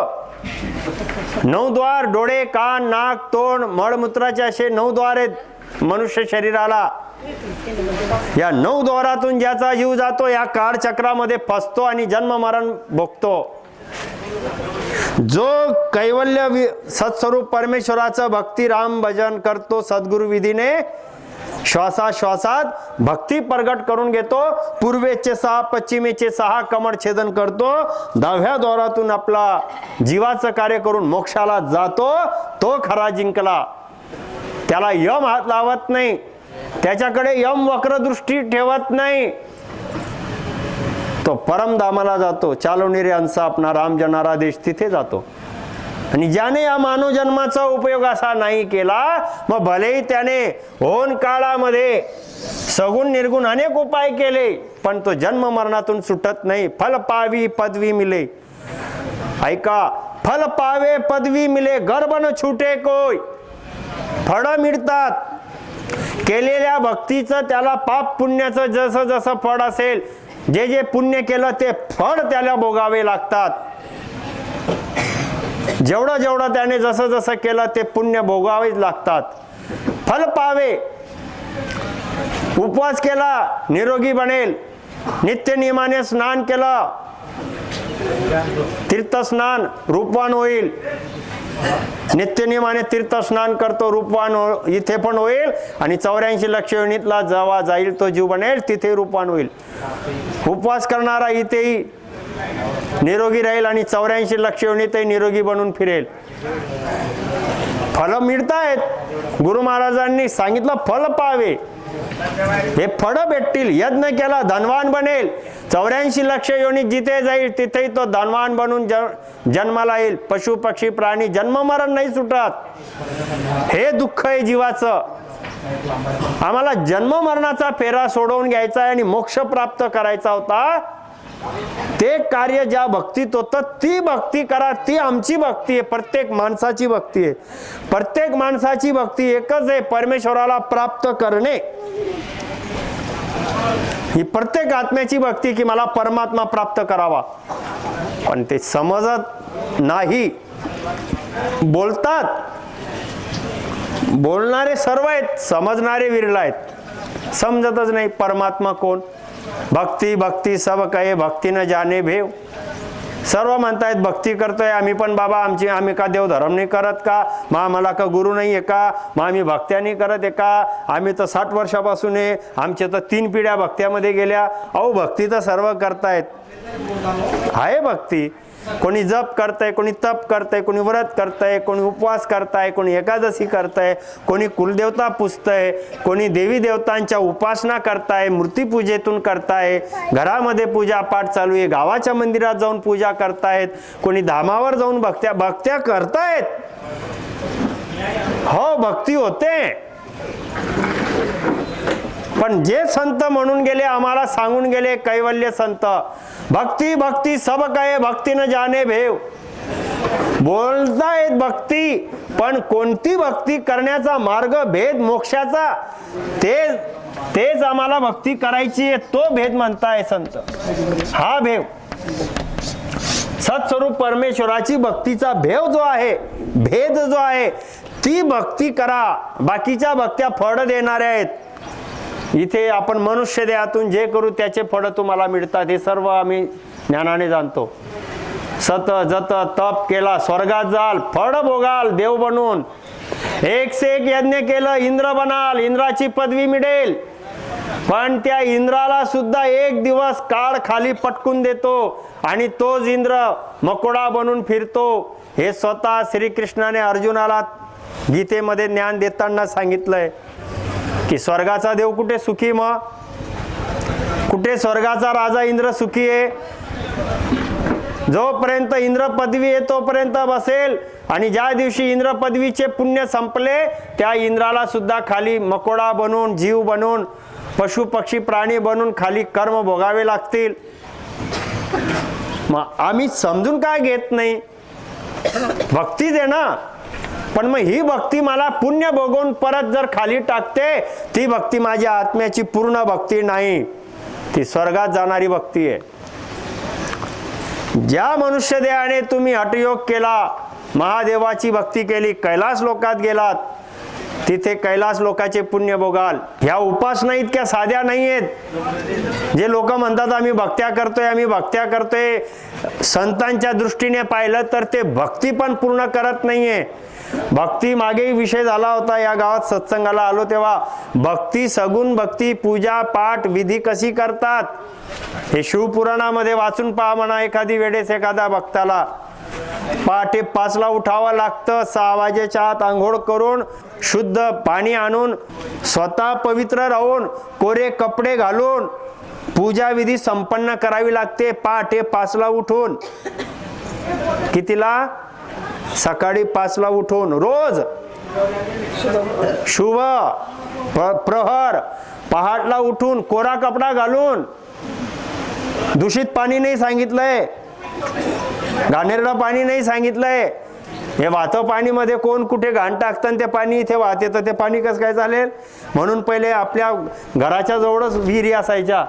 9 द्वार, डोळे, कान, नाक, तोंड, मळमूत्राचे असे 9 द्वार आहेत मनुष्य शरीराला. या 9 द्वारातून ज्याचा जीव जातो या काळचक्रामध्ये फसतो आणि जन्म मरण भोगतो. जो कैवल्य सत्स्वरूप परमेश्वराचं भक्ती राम भजन करतो सद्गुरु विधीने, श्वासाश्वासात भक्ती प्रगट करून घेतो, पूर्वेचे 6 पश्चिमेचे 6 कमळ छेदन करतो, 10व्या द्वारातून आपला जीवाचं कार्य करून मोक्षाला जातो, तो खरा जिंकला. त्याला यम हात लावत नाही, त्याच्याकडे यम वक्रदृष्टी ठेवत नाही, तो परमधामाला जातो. चालोनी रे अंसा आपला राम जनारा देश, तिथे जातो. आणि ज्याने या मानव जन्माचा उपयोग असा नाही केला, मग भलेही त्याने होन काळामध्ये सगुण निर्गुण अनेक उपाय केले, पण तो जन्म मरणातून सुटत नाही. फल पावी पदवी मिले. ऐका, फल पावे पदवी मिले, गर्भ न छुटे कोय. फळ मिळतात. केलेल्या भक्तीचं त्याला पाप पुण्याचं जसं जसं फळ असेल, जे जे पुण्य केलं ते फळ त्याला भोगावे लागतात. जेवढं जेवढं त्याने जसं जसं केलं ते पुण्य भोगावेच लागतात. फल पावे. उपवास केला निरोगी बनेल, नित्य नियमाने स्नान केलं तीर्थस्नान रूपवान होईल. नित्य नियमाने तीर्थस्नान करतो रूपवान इथे पण होईल, आणि 84 लक्ष योनीतला जेव्हा जाईल तो जीव बनेल तिथे रूपवान होईल. उपवास करणारा इथेही निरोगी राहील आणि 84 लक्ष योनीतही निरोगी बनून फिरेल. फल मिळतायत. गुरु महाराजांनी सांगितलं फल पावे, हे फळ भेटतील. यज्ञ केला धनवान बनेल. 84 लक्ष योनीत जिथे जाईल तिथेही तो धनवान बनून जन्माला येईल. पशु पक्षी प्राणी जन्म मरण नाही सुटत. हे दुःख आहे जीवाचं. आम्हाला जन्म मरणाचा फेरा सोडवून घ्यायचा आहे आणि मोक्ष प्राप्त करायचा होता. ते कार्य ज्या भक्तीत होतं ती भक्ती करा. ती आमची भक्ती आहे, प्रत्येक माणसाची भक्ती आहे. प्रत्येक माणसाची भक्ती एकच आहे, परमेश्वराला प्राप्त करणे. ही प्रत्येक आत्म्याची भक्ती की मला परमात्मा प्राप्त करावा, पण ते समजत नाही. बोलतात, बोलणारे सर्व आहेत, समजणारे विरळ आहेत. समजतच नाही परमात्मा कोण. भक्ती भक्ती सब कहे, भक्ती न जाने भेव. सर्व म्हणतायत भक्ती करतोय आम्ही, पण बाबा आम्ही का देव धर्म नाही करत का? मग आम्हाला का गुरु नाही आहे का? मग आम्ही भक्त्या नाही करत आहे का? आम्ही तर 60 वर्षापासून आहे, आमच्या तर 3 पिढ्या भक्त्यामध्ये गेल्या. अहो भक्ती तर सर्व करतायत, आहे भक्ती. कोणी जप करताय, कोणी तप करताय, कोणी व्रत करताय, कोणी उपवास करताय, कोणी एकादशी करताय, कोणी कुलदेवता पुजताय, कोणी देवी देवतांच्या उपासना करताय, मूर्तीपूजेतून करताय, घरामध्ये पूजा पाठ चालू आहे, गावाच्या मंदिरात जाऊन पूजा करतायत, कोणी धामावर जाऊन भक्त्या करतायत. हो भक्ती होते, पण जे संत म्हणून गेले, आम्हाला सांगून गेले कैवल्य संत, भक्ती भक्ती सब कहे, भक्ती न जाने भेव. बोलतायत भक्ती, पण कोणती भक्ती करण्याचा मार्ग, भेद मोक्षाचा, तेच आम्हाला भक्ती करायची आहे, तो भेद म्हणताय संत. हा भेव सत्स्वरूप परमेश्वराची भक्तीचा भेव जो आहे भेद जो आहे ती भक्ती करा, बाकीच्या भक्त्या फळ देणाऱ्या आहेत. इथे आपण मनुष्य देहातून जे करू त्याचे फळ तुम्हाला मिळतात, हे सर्व आम्ही ज्ञानाने जाणतो. सत जत तप केला स्वर्गात जाल, फळ भोगाल देव बनून. एक से एक यज्ञ केलं इंद्र बनाल, इंद्राची पदवी मिळेल. पण त्या इंद्राला सुद्धा एक दिवस काळ खाली पटकून देतो आणि तोच इंद्र मकोडा बनून फिरतो. हे स्वतः श्रीकृष्णाने अर्जुनाला गीतेमध्ये ज्ञान देताना सांगितलंय की स्वर्गाचा देव कुठे सुखी, मग कुठे स्वर्गाचा राजा इंद्र सुखी आहे? जोपर्यंत इंद्र पदवी आहे तोपर्यंत बसेल, आणि ज्या दिवशी इंद्र पदवीचे पुण्य संपले त्या इंद्राला सुद्धा खाली मकोडा बनून, जीव बनून, पशु पक्षी प्राणी बनून खाली कर्म भोगावे लागतील. मग आम्ही समजून काय घेत नाही? भक्तीच आहे ना, पण मग ही भक्ती मला पुण्य भोगून परत जर खाली टाकते, ती भक्ती माझ्या आत्म्याची पूर्ण भक्ती नाही, ती स्वर्गात जाणारी भक्ती आहे. ज्या मनुष्य देहाने तुम्ही हठयोग केला, महादेवाची भक्ती केली, कैलास लोकात गेलात, तिथे कैलास लोकाचे पुण्य भोगाल. ह्या उपासना इतक्या साध्या नाही आहेत. जे लोक म्हणतात आम्ही भक्त्या करतोय, आम्ही भक्त्या करतोय, संतांच्या दृष्टीने पाहिलं तर ते भक्ती पण पूर्ण करत नाहीये. भक्ती मागेही विषय झाला होता, या गावात सत्संगाला आलो तेव्हा. भक्ती, सगुण भक्ती, पूजा पाठ विधी कशी करतात हे शिवपुराणामध्ये वाचून पहा म्हणा. एखादी वेळेस एखाद्या भक्ताला पहाटे 5ला उठावं लागतं, 6 वाजेच्या आत आंघोळ करून शुद्ध पाणी आणून स्वतः पवित्र राहून कोरे कपडे घालून पूजा विधी संपन्न करावी लागते. पहाटे 5ला उठून, कितीला? सकाळी 5ला उठून रोज शुभ प्रहर पहाटला उठून कोरा कपडा घालून. दूषित पाणी नाही सांगितलंय, घाणेरडं पाणी नाही सांगितलंय. हे वाहतं पाणीमध्ये कोण कुठे घाण टाकतं, ते पाणी इथे वाहते तर ते पाणी कसं काय चालेल? म्हणून पहिले आपल्या घराच्या जवळच विहिरी असायच्या.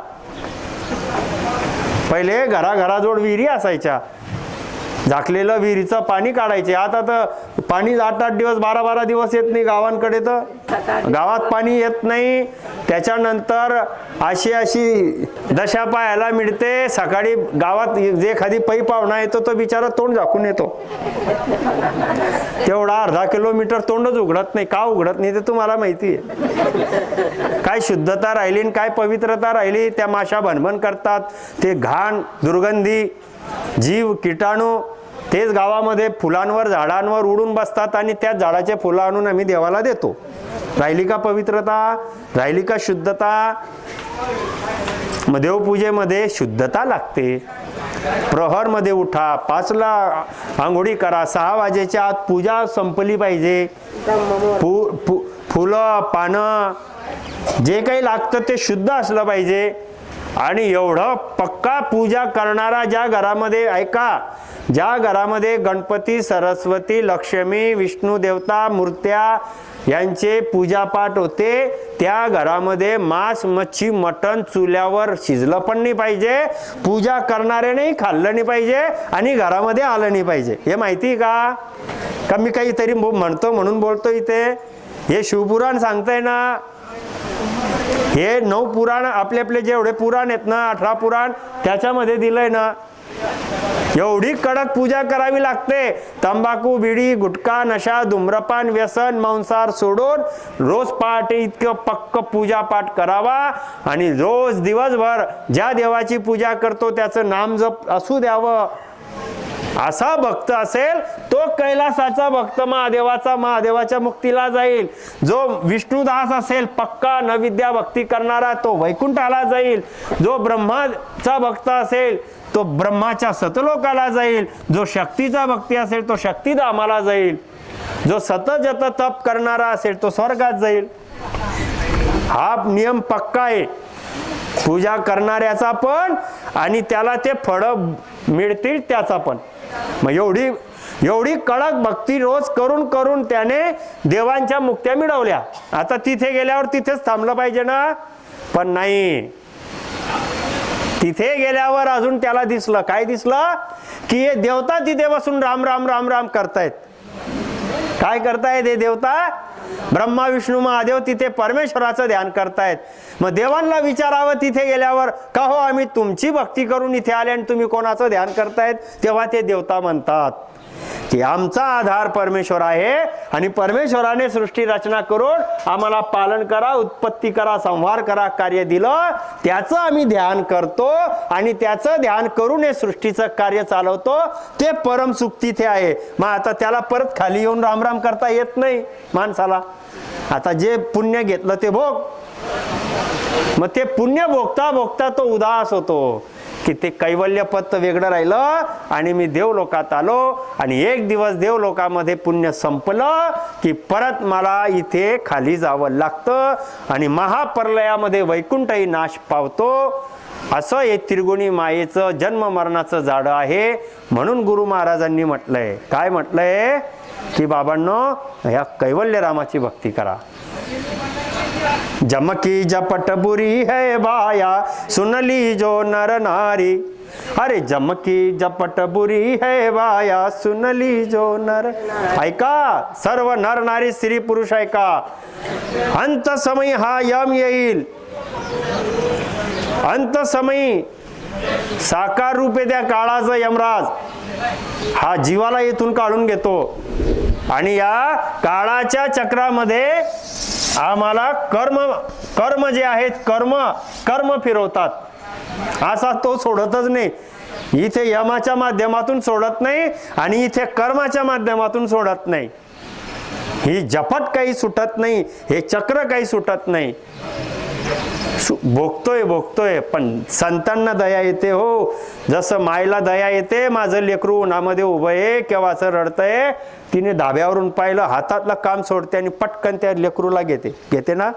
पहिले घराजवळ विहिरी असायच्या, झाकलेलं विहिरीचं पाणी काढायचे. आता तर पाणी 8-8 दिवस 12-12 दिवस येत नाही गावांकडे, तर गावात पाणी येत नाही. त्याच्यानंतर अशी दशा पाहायला मिळते. सकाळी गावात जे एखादी पै पाहुणा येतो तो बिचारा तोंड झाकून येतो, तेवढा अर्धा किलोमीटर तोंडच उघडत नाही. का उघडत नाही ते तुम्हाला माहिती आहे. काय शुद्धता राहिली आणि काय पवित्रता राहिली? त्या माशा भनभन करतात, ते घाण दुर्गंधी जीव कीटाणू तेच गावामध्ये फुलांवर झाडांवर उडून बसतात आणि त्याच झाडाचे फुलं आणून आम्ही देवाला देतो. राहिली का पवित्रता? राहिली का शुद्धता? मग देवपूजेमध्ये शुद्धता लागते. प्रहरमध्ये उठा, 5ला आंघोळी करा, 6 वाजेच्या आत पूजा संपली पाहिजे. फुलं पानं जे काही लागतं ते शुद्ध असलं पाहिजे. आणि एवढं पक्का पूजा करणारा ज्या घरामध्ये, ऐका, ज्या घरामध्ये गणपती, सरस्वती, लक्ष्मी, विष्णू देवता मूर्त्या यांचे पूजापाठ होते, त्या घरामध्ये मांस, मच्छी, मटण चुल्यावर शिजलं पण नाही पाहिजे, पूजा करणाऱ्याने खाल्लं नाही पाहिजे आणि घरामध्ये आलं नाही पाहिजे. हे माहिती का? का मी काहीतरी म्हणतो म्हणून बोलतो इथे? हे शिवपुराण सांगतंय ना. हे 9 पुराण आपले आपले जेवढे पुराण आहेत ना, 18 पुराण, त्याच्यामध्ये दिलंय ना. एवढी कडक पूजा करावी लागते. तंबाखू, बिडी, गुटखा, नशा, धूम्रपान, व्यसन, मांसाहार सोडून रोज पहाटे इतकं पक्क पूजा पाठ करावा. आणि रोज दिवसभर ज्या देवाची पूजा करतो त्याचं नाम जप असू द्यावं. असा भक्त असेल तो कैलासाचा भक्त, महादेवाच्या मुक्तीला जाईल. जो विष्णुदास असेल पक्का नविद्या भक्ती करणारा, तो वैकुंठाला जाईल. जो ब्रह्माचा भक्त असेल तो ब्रह्माच्या सतलोकाला जाईल. जो शक्तीचा भक्ती असेल तो शक्तिधामाला जाईल. जो सतत तप करणारा असेल तो स्वर्गात जाईल. हा नियम पक्का आहे पूजा करणाऱ्याचा पण आणि त्याला ते फळ मिळतील त्याचा पण. मग एवढी कडक भक्ती रोज करून करून त्याने देवांच्या मुक्त्या मिळवल्या. आता तिथे गेल्यावर तिथेच थांबलं पाहिजे ना, पण नाही. तिथे गेल्यावर अजून त्याला दिसलं, काय दिसलं? की हे देवता तिथे बसून राम राम राम राम करतायत. काय करतायत हे देवता? ब्रह्मा विष्णू महादेव तिथे परमेश्वराचं ध्यान करतायत. मग देवांना विचारावं तिथे गेल्यावर, का हो आम्ही तुमची भक्ती करून इथे आले आणि तुम्ही कोणाचं ध्यान करतायत? तेव्हा ते देवता म्हणतात की आमचा आधार परमेश्वर आहे आणि परमेश्वराने सृष्टी रचना करून आम्हाला पालन करा, उत्पत्ती करा, संहार करा कार्य दिलं, त्याचं आम्ही ध्यान करतो आणि त्याचं ध्यान करून हे सृष्टीचं कार्य चालवतो. ते परम सुख तिथे आहे. मग आता त्याला परत खाली येऊन रामराम करता येत नाही माणसाला. आता जे पुण्य घेतलं ते भोग. मग ते पुण्य भोगता भोगता तो उदास होतो की ते कैवल्य पद वेगळं राहिलं आणि मी देवलोकात आलो आणि एक दिवस देवलोकामध्ये पुण्य संपलं की परत मला इथे खाली जावं लागतं आणि महाप्रलयामध्ये वैकुंठही नाश पावतो. असं हे त्रिगुणी मायेचं जन्म मरणाचं जाडं आहे. म्हणून गुरु महाराजांनी म्हटलंय, काय म्हटलंय की बाबांनो ह्या कैवल्य रामाची भक्ती करा. जमकी जपट बुरी है बाया सुनली जो नर नारी. अरे जमकी जपट बुरी है बाया सुनली जो नर. ऐका सर्व नर नारी स्त्री पुरुष ऐका, अंत समय हा यम येईल. अंत समय साकार रूपे त्या काळाचा यमराज हा जीवाला येथून काढून घेतो आणि या काळाच्या चक्रामध्ये आम्हाला कर्म जे आहेत कर्म फिरवतात. असा तो सोडतच नाही. इथे यमाच्या माध्यमातून सोडत नाही आणि इथे कर्माच्या माध्यमातून सोडत नाही. ही जपट काही सुटत नाही, हे चक्र काही सुटत नाही. भोगतोय पण संतांना दया येते हो. जसं मायला दया येते, माझं लेकरू उन्हामध्ये उभं आहे केव्हाचं रडतंय, तिने धाब्यावरून पाहिलं, हातातलं काम सोडते आणि पटकन त्या लेकरूला घेते ना.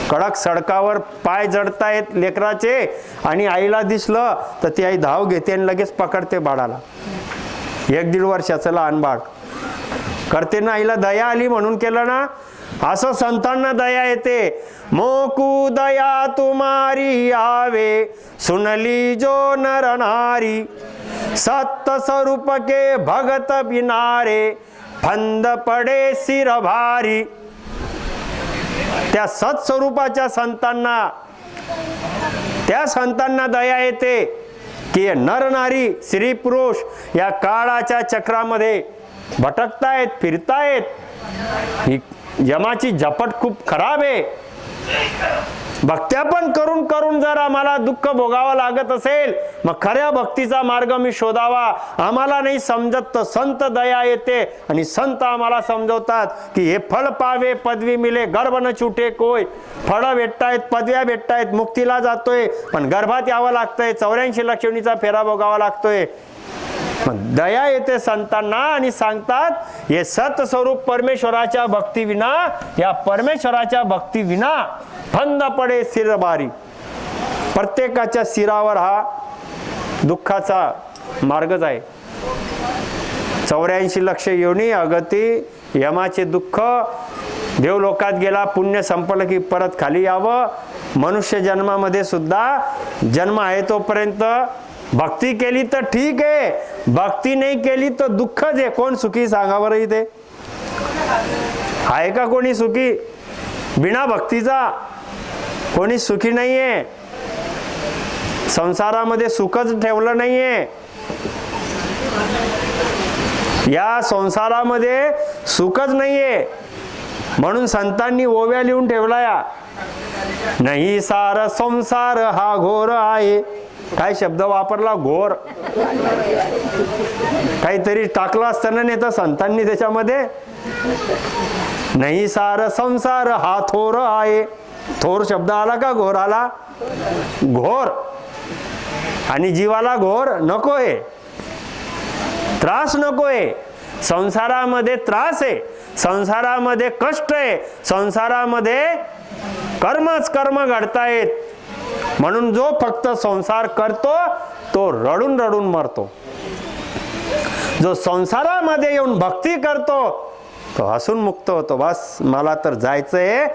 कडक सडकावर पाय जडतायत लेकराचे आणि आईला दिसलं तर ती आई धाव घेते आणि लगेच पकडते बाळाला. 1-1.5 वर्षाचं लहान बाळ करते ना. आईला दया आली म्हणून केलं ना. असं संतांना दया येते. मोकू दया तुम्हारी आवे सुनली जो नर नारी. सत्य स्वरूप के भगत बिनारे फंद पडे सिर भारी. त्या सत्स्वरूपाच्या संतांना, त्या संतांना दया येते की नर नारी स्त्री पुरुष या काळाच्या चक्रामध्ये भटकतायत, फिरतायत. ही यमाची झपट खूप खराब आहे. भक्त्या पण करून करून जर आम्हाला दुःख भोगावं लागत असेल, मग खऱ्या भक्तीचा मार्ग मी शोधावा. आम्हाला नाही समजत तर संत दया येते आणि संत आम्हाला समजवतात की हे फळ पावे पदवी मिले गर्भ न छुटे कोय. फळं भेटतायत, पदव्या भेटतायत, मुक्तीला जातोय पण गर्भात यावं लागतंय, 84 लक्षणीचा फेरा भोगावा लागतोय. मग दया येते संतांना आणि सांगतात हे सत्स्वरूप परमेश्वराच्या भक्ती विना, या परमेश्वराच्या भक्ती विना फंद पडे सिरबारी. प्रत्येकाच्या शिरावर हा दुःखाचा मार्गच आहे. 84 लक्ष योनी अगती यमाचे दुःख. देवलोकात गेला, पुण्य संपलं की परत खाली यावं. मनुष्य जन्मामध्ये सुद्धा जन्म आहे तोपर्यंत भक्ती केली तर ठीक आहे, भक्ती नाही केली तर दुःखच आहे. कोण सुखी सांगा बरं इथे? आहे का कोणी सुखी? बिना भक्तीचा कोणी सुखी नाहीये. संसारामध्ये सुखच ठेवलं नाहीये. या संसारामध्ये सुखच नाहीये. म्हणून संतांनी ओव्या लिहून ठेवलाय, नाही सार संसार हा घोर आहे. काय शब्द वापरला? घोर. काहीतरी टाकलं असताना नाही तर संतांनी त्याच्यामध्ये. नाही सार संसार हा थोर आहे. थोर शब्द आला का घोर आला? घोर. आणि जीवाला घोर नकोय, त्रास नकोय. संसारामध्ये त्रास आहे, संसारामध्ये कष्ट आहे, संसारामध्ये कर्म घडतायत. म्हणून जो फक्त संसार करतो तो रडून रडून मरतो. जो संसारामध्ये येऊन भक्ती करतो तो हसून मुक्त होतो. बस मला तर जायचंय,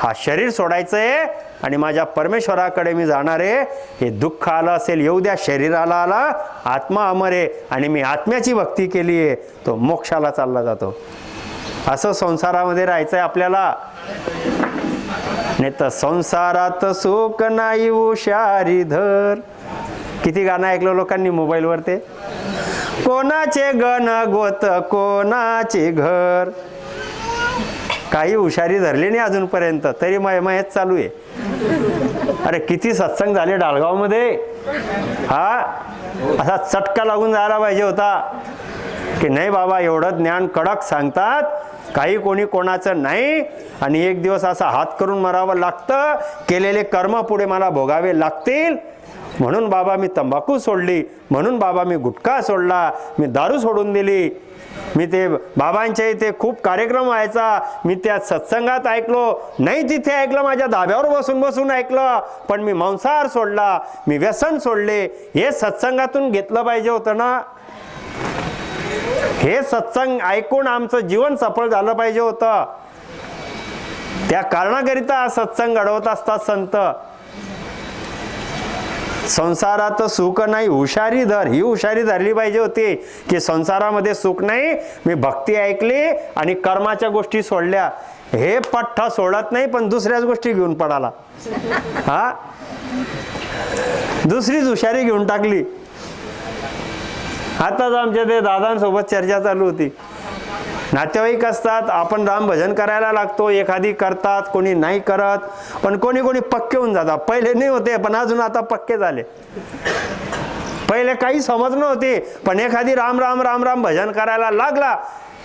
हा शरीर सोडायचंय, आणि माझ्या परमेश्वराकडे मी जाणार आहे. हे दुःख आलं असेल येऊ द्या, शरीराला आला, आत्मा अमर आहे आणि मी आत्म्याची भक्ती केली आहे, तो मोक्षाला चालला जातो. असं संसारामध्ये राहायचं आहे आपल्याला. नाही तर संसारात सुख नाही हुशारी धर. किती गाणं ऐकलं लोकांनी मोबाईलवर ते, कोणाचे गण गोत कोणाचे घर. काही हुशारी धरली नाही अजूनपर्यंत, तरी मयमयच चालू आहे. अरे किती सत्संग झाले डाळगावमध्ये. हा असा चटका लागून जायला पाहिजे होता की नाही बाबा एवढं ज्ञान कडक सांगतात, काही कोणी कोणाचं नाही, आणि एक दिवस असा हात करून मरावं लागतं, केलेले कर्म पुढे मला भोगावे लागतील. म्हणून बाबा मी तंबाखू सोडली, म्हणून बाबा मी गुटखा सोडला, मी दारू सोडून दिली. मी ते बाबांच्या इथे खूप कार्यक्रम व्हायचा, मी त्या सत्संगात ऐकलो नाही, तिथे ऐकलं, माझ्या धाब्यावर बसून बसून ऐकलं, पण मी मांसाहार सोडला, मी व्यसन सोडले. हे सत्संगातून घेतलं पाहिजे होतं ना. हे सत्संग ऐकून आमचं जीवन सफळ झालं पाहिजे होतं. त्या कारणाकरिता हा सत्संग घडवत असतात संत. संसारात सुख नाही हुशारी धर, ही हुशारी धरली पाहिजे होती की संसारामध्ये सुख नाही, मी भक्ती ऐकली आणि कर्माच्या गोष्टी सोडल्या. हे पठ्ठा सोडत नाही पण दुसऱ्याच गोष्टी घेऊन पडाला. हा दुसरीच हुशारी घेऊन टाकली. आताच आमच्या ते दादांसोबत चर्चा चालू होती. नातेवाईक असतात, आपण राम भजन करायला लागतो, एखादी करतात, कोणी नाही करत, पण कोणी कोणी पक्के होऊन जातात. पहिले नाही होते पण अजून आता पक्के झाले. पहिले काही समज नव्हती पण एखादी राम राम राम राम भजन करायला लागला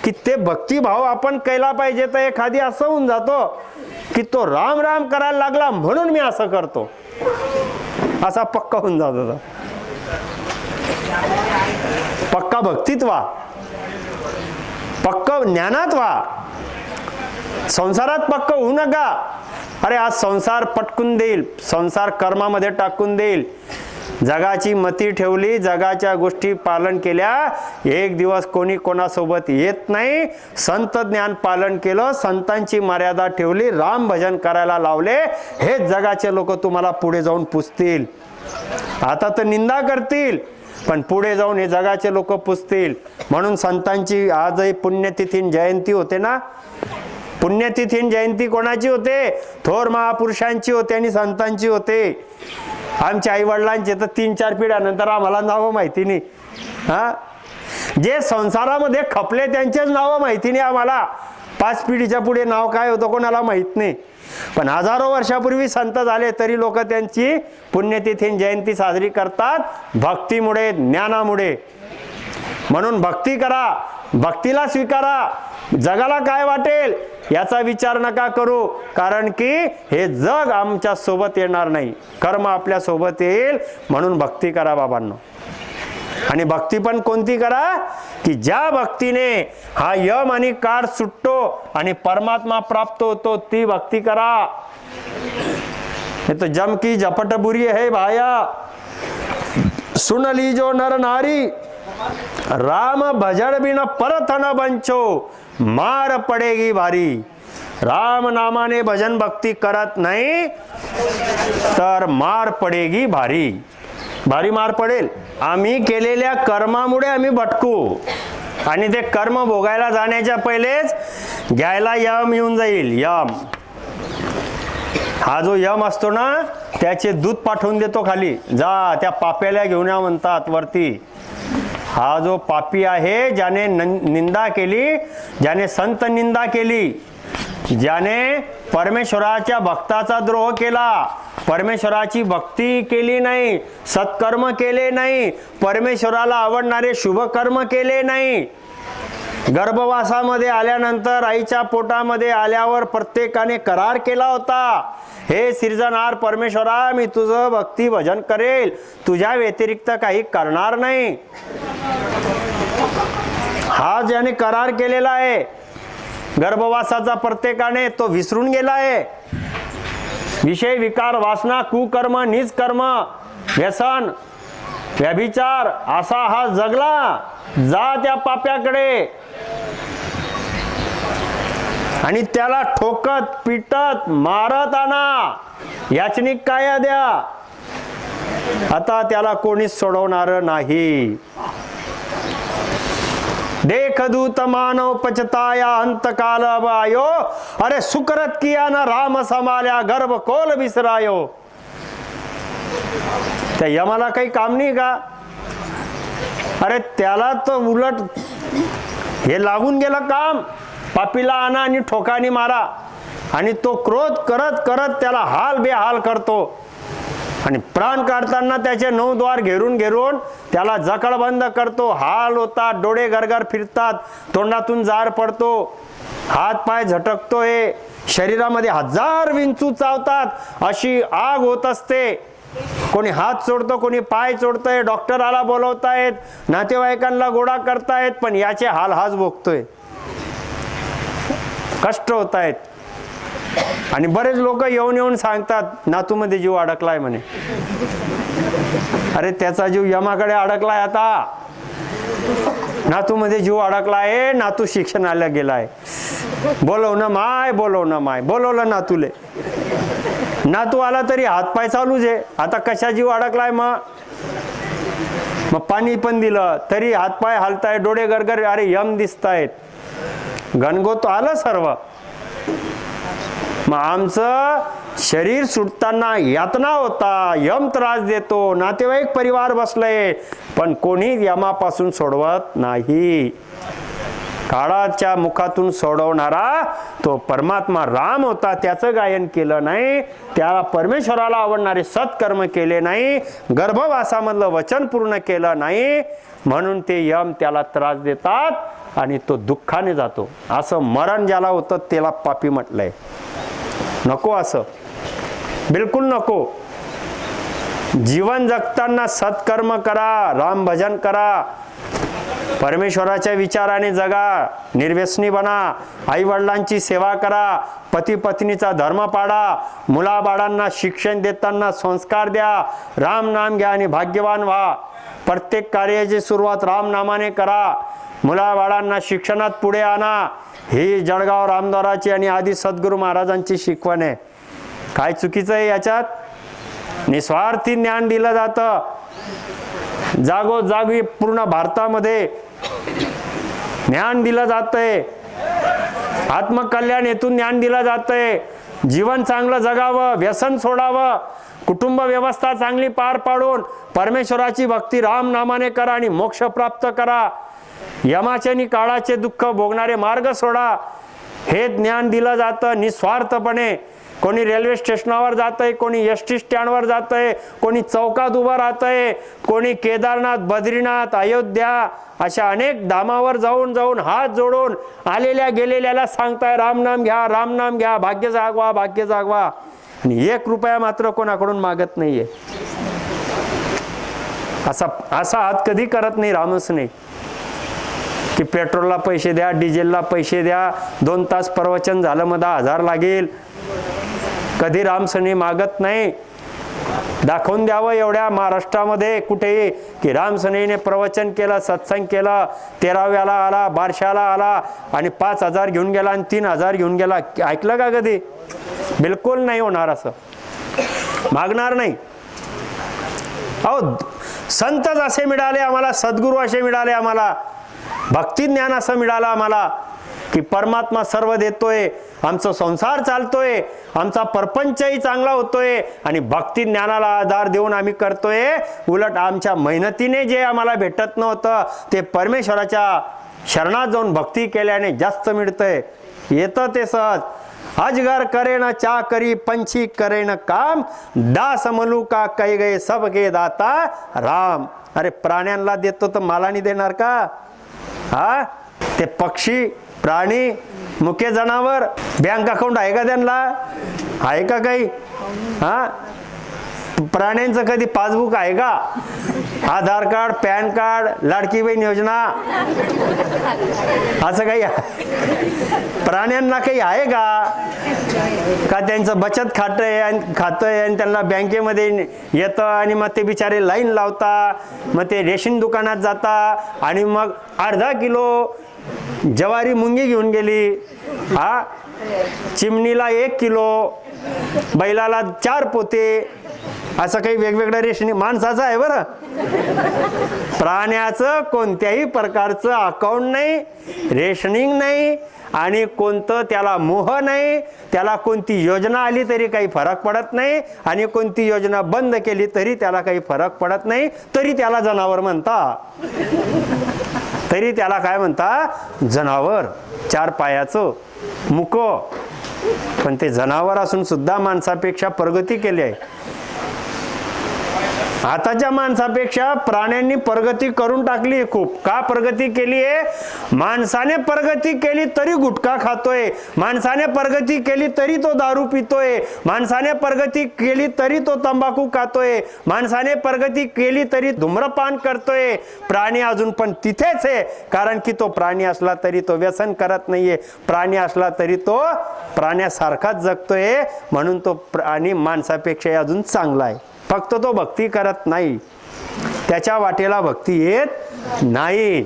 की ते भक्तिभाव आपण केला पाहिजे, तर एखादी असं होऊन जातो की तो राम राम करायला लागला म्हणून मी असं करतो, असा पक्का होऊन जात होता. पक्का भक्तीत व्हा, पक्क ज्ञानात व्हा, संसारात पक्क होऊ नका. अरे आज संसार पटकून देईल, संसार कर्मामध्ये टाकून देईल. जगाची मती ठेवली, जगाच्या गोष्टी पालन केल्या, एक दिवस कोणी कोणासोबत येत नाही. संत ज्ञान पालन केलं, संतांची मर्यादा ठेवली, राम भजन करायला लावले, हेच जगाचे लोक तुम्हाला पुढे जाऊन पुजतील. आता तर निंदा करतील पण पुढे जाऊन हे जगाचे लोक पुजतील. म्हणून संतांची आजही पुण्यतिथीन जयंती होते ना. पुण्यतिथीन जयंती कोणाची होते? थोर महापुरुषांची होते आणि संतांची होते. आमच्या आई वडिलांचे तर 3-4 पिढ्यानंतर आम्हाला नावं माहिती नाही. हा जे संसारामध्ये खपले त्यांचेच नावं माहिती नाही आम्हाला. 5 पिढीच्या पुढे नाव काय होतं कोणाला माहित नाही. पण हजारो वर्षापूर्वी संत झाले तरी लोक त्यांची पुण्यतिथी जयंती साजरी करतात, भक्तीमुळे, ज्ञानामुळे. म्हणून भक्ती करा, भक्तीला स्वीकारा. जगाला काय वाटेल याचा विचार नका करू, कारण की हे जग आमच्या सोबत येणार नाही, कर्म आपल्या सोबत येईल. म्हणून भक्ती करा बाबांनो. आणि भक्ती पण कोणती करा की ज्या भक्तीने हा यम आणि काळ सुटतो आणि परमात्मा प्राप्त होतो, ती भक्ती करा. हे तो जम की झपट बुरी है भाया, सुन लीजो नर नारी, राम भजन बिन परत न बंचो, मार पडेगी भारी. राम नामाने भजन भक्ती करत नाही तर मार पडेगी भारी. भारी मार पडेल. आम्ही केलेल्या कर्मामुळे आम्ही भटकू आणि ते कर्म भोगायला जाण्याच्या पहिलेच घ्यायला यम येऊन जाईल. यम हा जो यम असतो ना, त्याचे दूध पाठवून देतो खाली, जा त्या पाप्याला घेऊन या म्हणतात वरती. हा जो पापी आहे, ज्याने निंदा केली, ज्याने संत निंदा केली, ज्याने परमेश्वराच्या भक्ताचा द्रोह केला, परमेश्वराची भक्ती केली नाही, सत्कर्म केले नाही, परमेश्वराला आवडणारे शुभ कर्म केले नाही, गर्भवासामध्ये आल्यानंतर आईच्या पोटामध्ये आल्यावर प्रत्येकाने करार केला होता, हे सिर्जनहार परमेश्वरा, मी तुझं भक्ती भजन करेल, तुझ्या व्यतिरिक्त काही करणार नाही. हा ज्याने करार केलेला आहे गर्भवासाचा प्रत्येकाने, तो विसरून गेला आहे. विषय, विकार, वासना, कुकर्म, निष्कर्म, व्यसन, व्यभिचार असा हा जगला. जा त्या पाप्याकडे आणि त्याला ठोकत पिटत मारत आणा. याचनिक काया द्या. आता त्याला कोणीच सोडवणार नाही. देख दूत मानव पचताया अंतकाल अब आयो. अरे सुकरत किया ना राम समाल्या गर्भ कोल विसरायो. त्या यमाला काही काम नाही का? अरे त्याला तर उलट हे लागून गेलं काम. पापीला आणा आणि ठोकानी मारा. आणि तो क्रोध करत करत त्याला हाल बेहाल करतो. आणि प्राण काढताना त्याचे 9 द्वार घेरून त्याला जखडबंद करतो. हाल होतात, डोळे गरगर फिरतात, तोंडातून जार पडतो, हात पाय झटकतोय, शरीरामध्ये 1000 विंचू चावतात, अशी आग होत असते. कोणी हात सोडतो, कोणी पाय सोडतोय, डॉक्टराला बोलवतायत, नातेवाईकांना गोळा करतायत, पण याचे हाल हाच भोगतोय. कष्ट होत आहेत. आणि बरेच लोक येऊन सांगतात नातूमध्ये जीव अडकलाय म्हणे. अरे त्याचा जीव यमाकडे अडकलाय. आता नातूमध्ये जीव अडकलाय. नातू शिक्षणाला गेलाय. बोलव ना माय, बोलव ना माय. बोलवलं नातूले. नातू आला तरी हातपाय चालूच आहे. आता कशा जीव अडकलाय? मग पाणी पण दिलं तरी हातपाय हालताय, डोळे गरगर. अरे यम दिसतायत. गणगोत आलं सर्व. मग आमचं शरीर सुटताना यातना होता, यम त्रास देतो, नातेवाईक परिवार बसले, पण कोणी यमापासून सोडवत नाही. काळाच्या मुखातून सोडवणारा तो परमात्मा राम होता. त्याचं गायन केलं नाही, त्याला परमेश्वराला आवडणारे सत्कर्म केले नाही, गर्भवासामधलं वचन पूर्ण केलं नाही, म्हणून ते यम त्याला त्रास देतात आणि तो दुःखाने जातो. असं मरण ज्याला होतं त्याला पापी म्हटलंय. नको, असं बिलकुल नको. जीवन जगताना सत्कर्म करा, राम भजन करा, परमेश्वराच्या विचाराने जगा, निर्व्यसनी बना, आई वडिलांची सेवा करा, पती पत्नीचा धर्म पाळा, मुलाबाळांना शिक्षण देताना संस्कार द्या, राम नाम घ्या आणि भाग्यवान व्हा. प्रत्येक कार्याची सुरुवात राम नामाने करा. मुलाबाळांना शिक्षणात पुढे आणा. ही जळगाव रामद्वाराची आणि आदी सद्गुरू महाराजांची शिकवण आहे. काय चुकीचं आहे याच्यात? निस्वार्थी ज्ञान दिलं जातं. जागोजागी पूर्ण भारतामध्ये ज्ञान दिलं जातंय. आत्मकल्याण हेतून ज्ञान दिलं जातंय. जीवन चांगलं जगावं, व्यसन सोडावं, कुटुंब व्यवस्था चांगली पार पाडून परमेश्वराची भक्ती राम नामाने करा आणि मोक्ष प्राप्त करा. यमाचे आणि काळाचे दुःख भोगणारे मार्ग सोडा. हे ज्ञान दिलं जातं निस्वार्थपणे. कोणी रेल्वे स्टेशनावर जातंय, कोणी एसटी स्टँडवर जातंय, कोणी चौकात उभं राहतंय, कोणी केदारनाथ, बद्रीनाथ, अयोध्या अशा अनेक धामावर जाऊन हात जोडून आलेल्या गेलेल्याला सांगताय राम नाम घ्या, राम नाम घ्या, भाग्य जागवा, भाग्य जागवा. आणि 1 रुपया मात्र कोणाकडून मागत नाहीये. असा हात कधी करत नाही रामच नाही की पेट्रोलला पैसे द्या, डिझेलला पैसे द्या, 2 तास प्रवचन झालं मग 10,000 लागेल. कधी रामसने मागत नाही. दाखवून द्यावं एवढ्या महाराष्ट्रामध्ये कुठेही की रामसनेने प्रवचन केलं, सत्संग केलं, 13व्याला आला, 1200ला आला आणि 5,000 घेऊन गेला आणि 3,000 घेऊन गेला. ऐकलं का कधी? बिलकुल नाही होणार. असं मागणार नाही. अहो संतच असे मिळाले आम्हाला, सद्गुरू असे मिळाले आम्हाला, भक्ती ज्ञान असं मिळालं आम्हाला की परमात्मा सर्व देतोय, आमचा संसार चालतोय, आमचा परपंचही चांगला होतोय आणि भक्ती ज्ञानाला आधार देऊन आम्ही करतोय. उलट आमच्या मेहनतीने जे आम्हाला भेटत नव्हतं ते परमेश्वराच्या शरणात जाऊन भक्ती केल्याने जास्त मिळतंय. येतं ते सहज. अजगर करे न चा करी, पंछी करे न काम, दास मलुका कै गए सबके दाता राम. अरे प्राण्यांना देतो तर मला नाही देणार का? हा, ते पक्षी, प्राणी, मुके जनावर, बँक अकाउंट आहे का त्यांना? आहे का काही? हा, प्राण्यांचं कधी पासबुक आहे का? आधार card, pan card, Ladki Bahin योजना असं काही प्राण्यांना काही आहे का? त्यांचं बचत खातं आहे आणि त्यांना बँकेमध्ये येतं आणि मग ते बिचारे लाईन लावता, मग ते रेशन दुकानात जाता आणि मग अर्धा किलो ज्वारी मुंगी घेऊन गेली. हा, चिमणीला 1 किलो, बैलाला 4 पोते, असं काही वेगवेगळं रेशनिंग माणसाचं आहे बरं. प्राण्याचं कोणत्याही प्रकारचं अकाउंट नाही, रेशनिंग नाही आणि कोणतं त्याला मोह नाही. त्याला कोणती योजना आली तरी काही फरक पडत नाही आणि कोणती योजना बंद केली तरी त्याला काही फरक पडत नाही. तरी त्याला जनावर म्हणता. तरी त्याला काय म्हणता? जनावर. 4 पायाचं मुक. पण ते जनावर असून सुद्धा माणसापेक्षा प्रगती केली आहे. आताच्या माणसापेक्षा प्राण्यांनी प्रगती करून टाकली खूप. का प्रगती केली आहे? माणसाने प्रगती केली तरी गुटखा खातोय, माणसाने प्रगती केली तरी तो दारू पितोय, माणसाने प्रगती केली तरी तो तंबाखू खातोय, माणसाने प्रगती केली तरी धूम्रपान करतोय. प्राणी अजून पण तिथेच आहे. कारण की तो प्राणी असला तरी तो व्यसन करत नाहीये, प्राणी असला तरी तो प्राण्यासारखाच जगतोय. म्हणून तो प्राणी माणसापेक्षा अजून चांगला आहे. फक्त तो भक्ती करत नाही, त्याच्या वाटेला भक्ती येत नाही.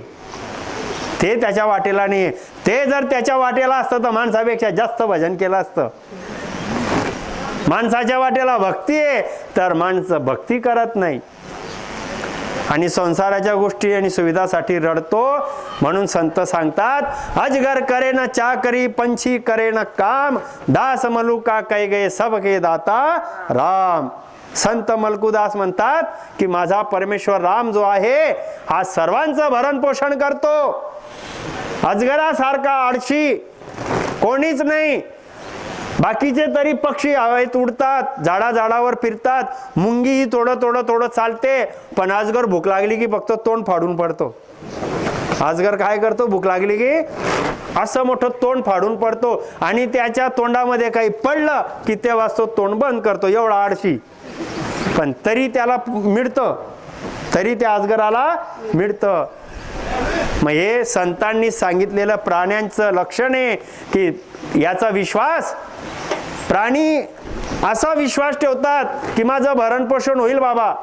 ते त्याच्या वाटेला नाही. ते जर त्याच्या वाटेला असतं तर माणसापेक्षा जास्त भजन केलं असतं. माणसाच्या वाटेला भक्ती आहे तर माणसं भक्ती करत नाही आणि संसाराच्या गोष्टी आणि सुविधासाठी रडतो. म्हणून संत सांगतात, अजगर करे न चाकरी, पंछी करे न काम, दास मलुका कै गए सबके दाता राम. संत मलकुदास म्हणतात की माझा परमेश्वर राम जो आहे हा सर्वांचं भरण पोषण करतो. अजगरासारखा आळशी कोणीच नाही. बाकीचे तरी पक्षी हवेत उडतात, झाडावर फिरतात, मुंगी ही थोडं चालते, पण अजगर भूक लागली की फक्त तोंड फाडून पडतो. अजगर काय करतो? भूक लागली की असं मोठं तोंड फाडून पडतो आणि त्याच्या तोंडामध्ये काही पडलं की तेव्हा तो तोंड बंद करतो. एवढा आळशी. पण तरी त्याला मिळतं, तरी त्या अजगराला मिळतं. मग हे संतांनी सांगितलेलं प्राण्यांचं लक्षण आहे की याचा विश्वास, प्राणी असा विश्वास ठेवतात की माझं भरण पोषण होईल बाबा.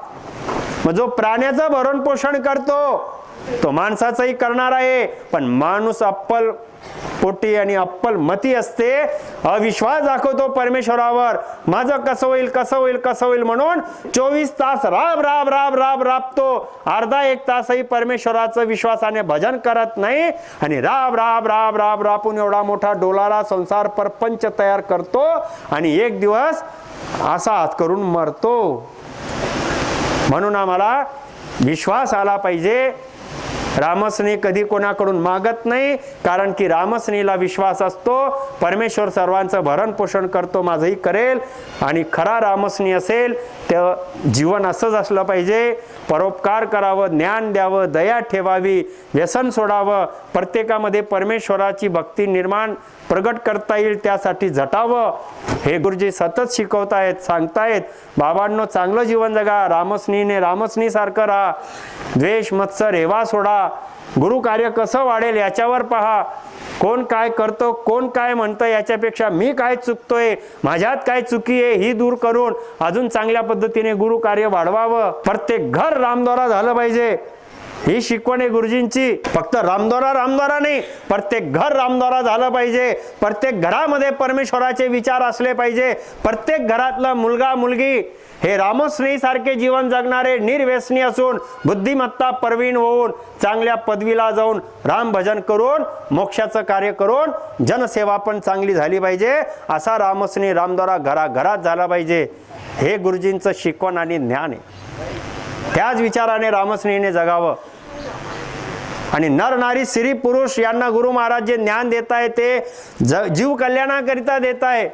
मग जो प्राण्याचं भरण पोषण करतो तो माणसाचंही करणार आहे. पण माणूस अप्पल पोटी आणि अप्पल मती असते, अविश्वास दाखवतो परमेश्वरावर. माझं कसं होईल म्हणून 24 तास राबतो. अर्धा 1 तासही परमेश्वराचं विश्वासाने भजन करत नाही आणि राबून एवढा मोठा डोलारा संसार परपंच तयार करतो आणि एक दिवस असा हात करून मरतो. म्हणून आम्हाला विश्वास आला पाहिजे. रामस्नेह कधी कोणाकडून मागत नाही, कारण की रामस्नेहला विश्वास असतो परमेश्वर सर्वांचं भरण पोषण करतो, माझंही करेल. आणि खरा रामस्नेह असेल तर जीवन असंच असलं पाहिजे. परोपकार करावं, ज्ञान द्यावं, दया ठेवावी, व्यसन सोडावं, प्रत्येकामध्ये परमेश्वराची भक्ती निर्माण प्रगट करता येईल त्यासाठी झटावं. हे गुरुजी सतत शिकवतायत, सांगतायत. बाबांनो, चांगलं जीवन जगा, रामस्नेहने रामस्नेहसारखं राहा, द्वेष मत्सर हेवा सोडा. गुरु कार्य कसं वाढेल याच्यावर पहा. कोण काय करतो, कोण काय म्हणतं याच्यापेक्षा मी काय चुकतोय, माझ्यात काय चुकी आहे ही दूर करून अजून चांगल्या पद्धतीने गुरु कार्य वाढवावं. प्रत्येक घर रामद्वारा झालं पाहिजे. ही शिकवण आहे गुरुजींची. फक्त रामद्वारा नाही, प्रत्येक घर रामद्वारा झालं पाहिजे. प्रत्येक घरामध्ये परमेश्वराचे विचार असले पाहिजे. प्रत्येक घरातला मुलगा मुलगी हे रामस्नेही सारखे जीवन जगणारे, निर्व्यसनी असून बुद्धिमत्ता प्रवीण होऊन चांगल्या पदवीला जाऊन राम भजन करून मोक्षाचं कार्य करून जनसेवा पण चांगली झाली पाहिजे. असा रामस्नेह रामद्वारा घराघरात झाला पाहिजे. हे गुरुजींचं शिकवण आणि ज्ञान आहे. त्याच विचाराने रामस्नेहीने जगावं. आणि नर नारी स्त्री पुरुष यांना गुरु महाराज जे ज्ञान देत आहे ते जीव कल्याणाकरिता देत आहे.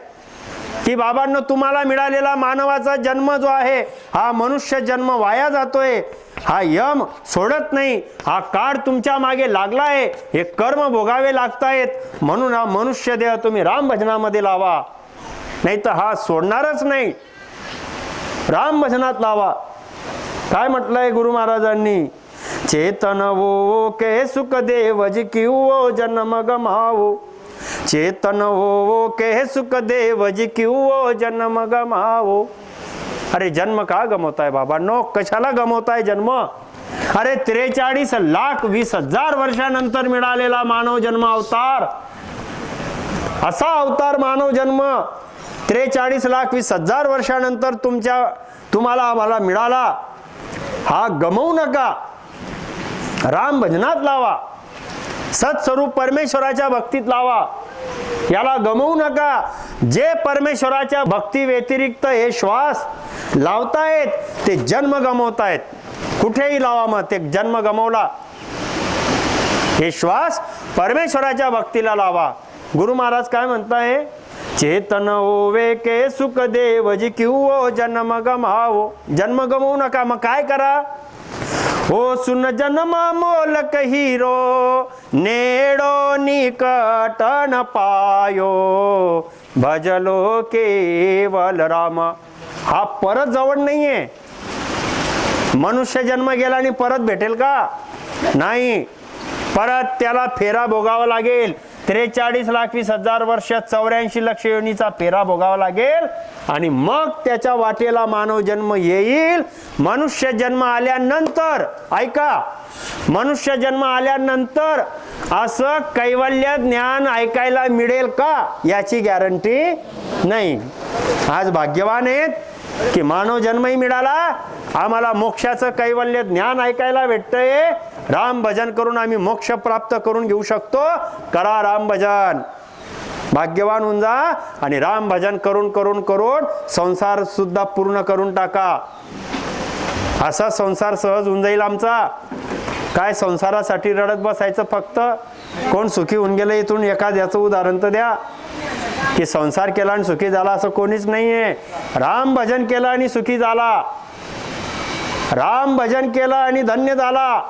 की बाबांनो, तुम्हाला मिळालेला मानवाचा जन्म जो आहे हा मनुष्य जन्म वाया जातोय, हा यम सोडत नाही, हा काळ तुमच्या मागे लागलाय, हे कर्म भोगावे लागतायत. म्हणून हा मनुष्य देह तुम्ही राम भजनामध्ये लावा, नाही तर हा सोडणारच नाही. राम भजनात लावा. काय म्हटलंय गुरु महाराजांनी? चेतन वो के सुख देव जी क्यों जन्म गमावो, चेतन वो के सुख देव जी क्यों जन्म गमावो. अरे जन्म का गमवताय बाबांनो? कशाला गमवताय जन्म? अरे 43,20,000 वर्षानंतर मिळालेला मानव जन्म अवतार असा अवतार मानव जन्म 43,20,000 वर्षानंतर तुम्हाला आम्हाला मिळाला, हा गमवू नका. राम भजनात लावा, सत्स्वरूप परमेश्वराच्या भक्तीत लावा, याला गमवू नका. जे परमेश्वराच्या भक्ती व्यतिरिक्त हे श्वास लावतायत ते जन्म गमवतायत. कुठेही लावा, मग ते जन्म गमवला. हे श्वास परमेश्वराच्या भक्तीला लावा. गुरु महाराज काय म्हणताय? चेतन होवे के सुख देव जी क्यों जन्म गमावो. जन्म गमवू नका. मग काय करा? ओ सुन जन्म मोल कहिरो नेडो निकट न पायो भजलो केवल राम. हा परत जवळ नाहीये. मनुष्य जन्म गेला आणि परत भेटेल का? नाही. परत त्याला फेरा भोगावा लागेल. 43,20,000 वर्ष 84 लक्ष योनीचा फेरा भोगावा लागेल आणि मग त्याच्या वाटेला मानव जन्म येईल. मनुष्य जन्म आल्यानंतर, ऐका, मनुष्य जन्म आल्यानंतर असं कैवल्य ज्ञान ऐकायला मिळेल का याची गॅरंटी नाही. आज भाग्यवान आहेत की मानव जन्मही मिळाला, आम्हाला मोक्षाचं कैवल्य ज्ञान ऐकायला भेटतंय. राम भजन करून आम्ही मोक्ष प्राप्त करून घेऊ शकतो. करा राम भजन, भाग्यवान होऊन जा आणि राम भजन करून करून करून संसार सुद्धा पूर्ण करून टाका. असा संसार सहज होऊन जाईल आमचा. काय संसारासाठी रडत बसायचं फक्त? कोण सुखी होऊन गेलं इथून एखाद्याचं उदाहरण तर द्या की संसार केला आणि सुखी झाला. असं कोणीच नाहीये. राम भजन केलं आणि सुखी झाला, राम भजन केलं आणि धन्य झाला,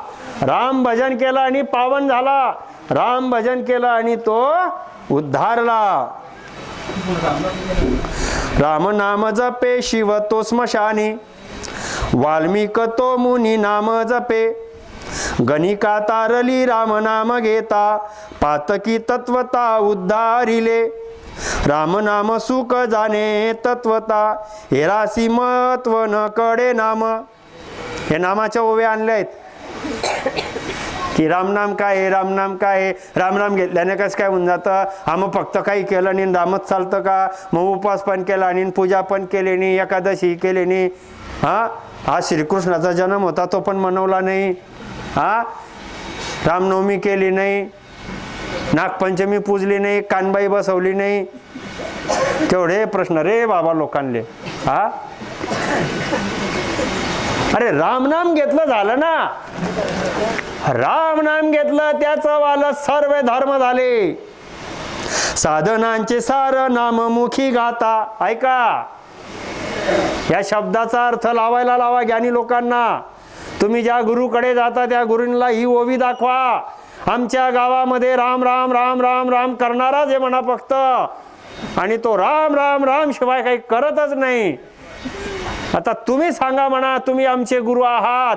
राम भजन केलं आणि पावन झाला, राम भजन केलं आणि तो उद्धारला. राम नाम जपे शिव तो स्मशानी, वाल्मिक तो मुनी नाम जपे, गणिका तारली राम नाम घेता, पातकी तत्वता उद्धारिले. राम नाम सुख जाणे तत्वता, हेरासी महत्व न कडे नाम. हे नामाच्या ओव्या आणल्या आहेत की रामनाम काय आहे, रामनाम काय आहे. रामनाम घेतल्याने कसं काय होऊन जातं? हा मग फक्त काही केलं नाही रामच चालतं का? मग उपवास पण केला आणि पूजा पण केली नाही, एकादशी केली नाही. हा श्रीकृष्णाचा जन्म होता तो पण मनवला नाही. रामनवमी केली नाही, नागपंचमी पूजली नाही, कानबाई बसवली नाही. केवढे प्रश्न रे बाबा लोकांले. अरे रामनाम घेतलं झालं ना, रामनाम घेतलं त्याचं वालं सर्व धर्म झाले. साधनांचे सार नाम मुखी गाता. ऐका, या शब्दाचा अर्थ लावायला लावा ज्ञानी लोकांना. तुम्ही ज्या गुरुकडे जाता त्या गुरूंना ही ओवी दाखवा. आमच्या गावामध्ये राम राम राम राम राम करणाराच आहे म्हणा फक्त, आणि तो राम राम राम शिवाय काही करतच नाही. आता तुम्ही सांगा म्हणा, तुम्ही आमचे गुरु आहात,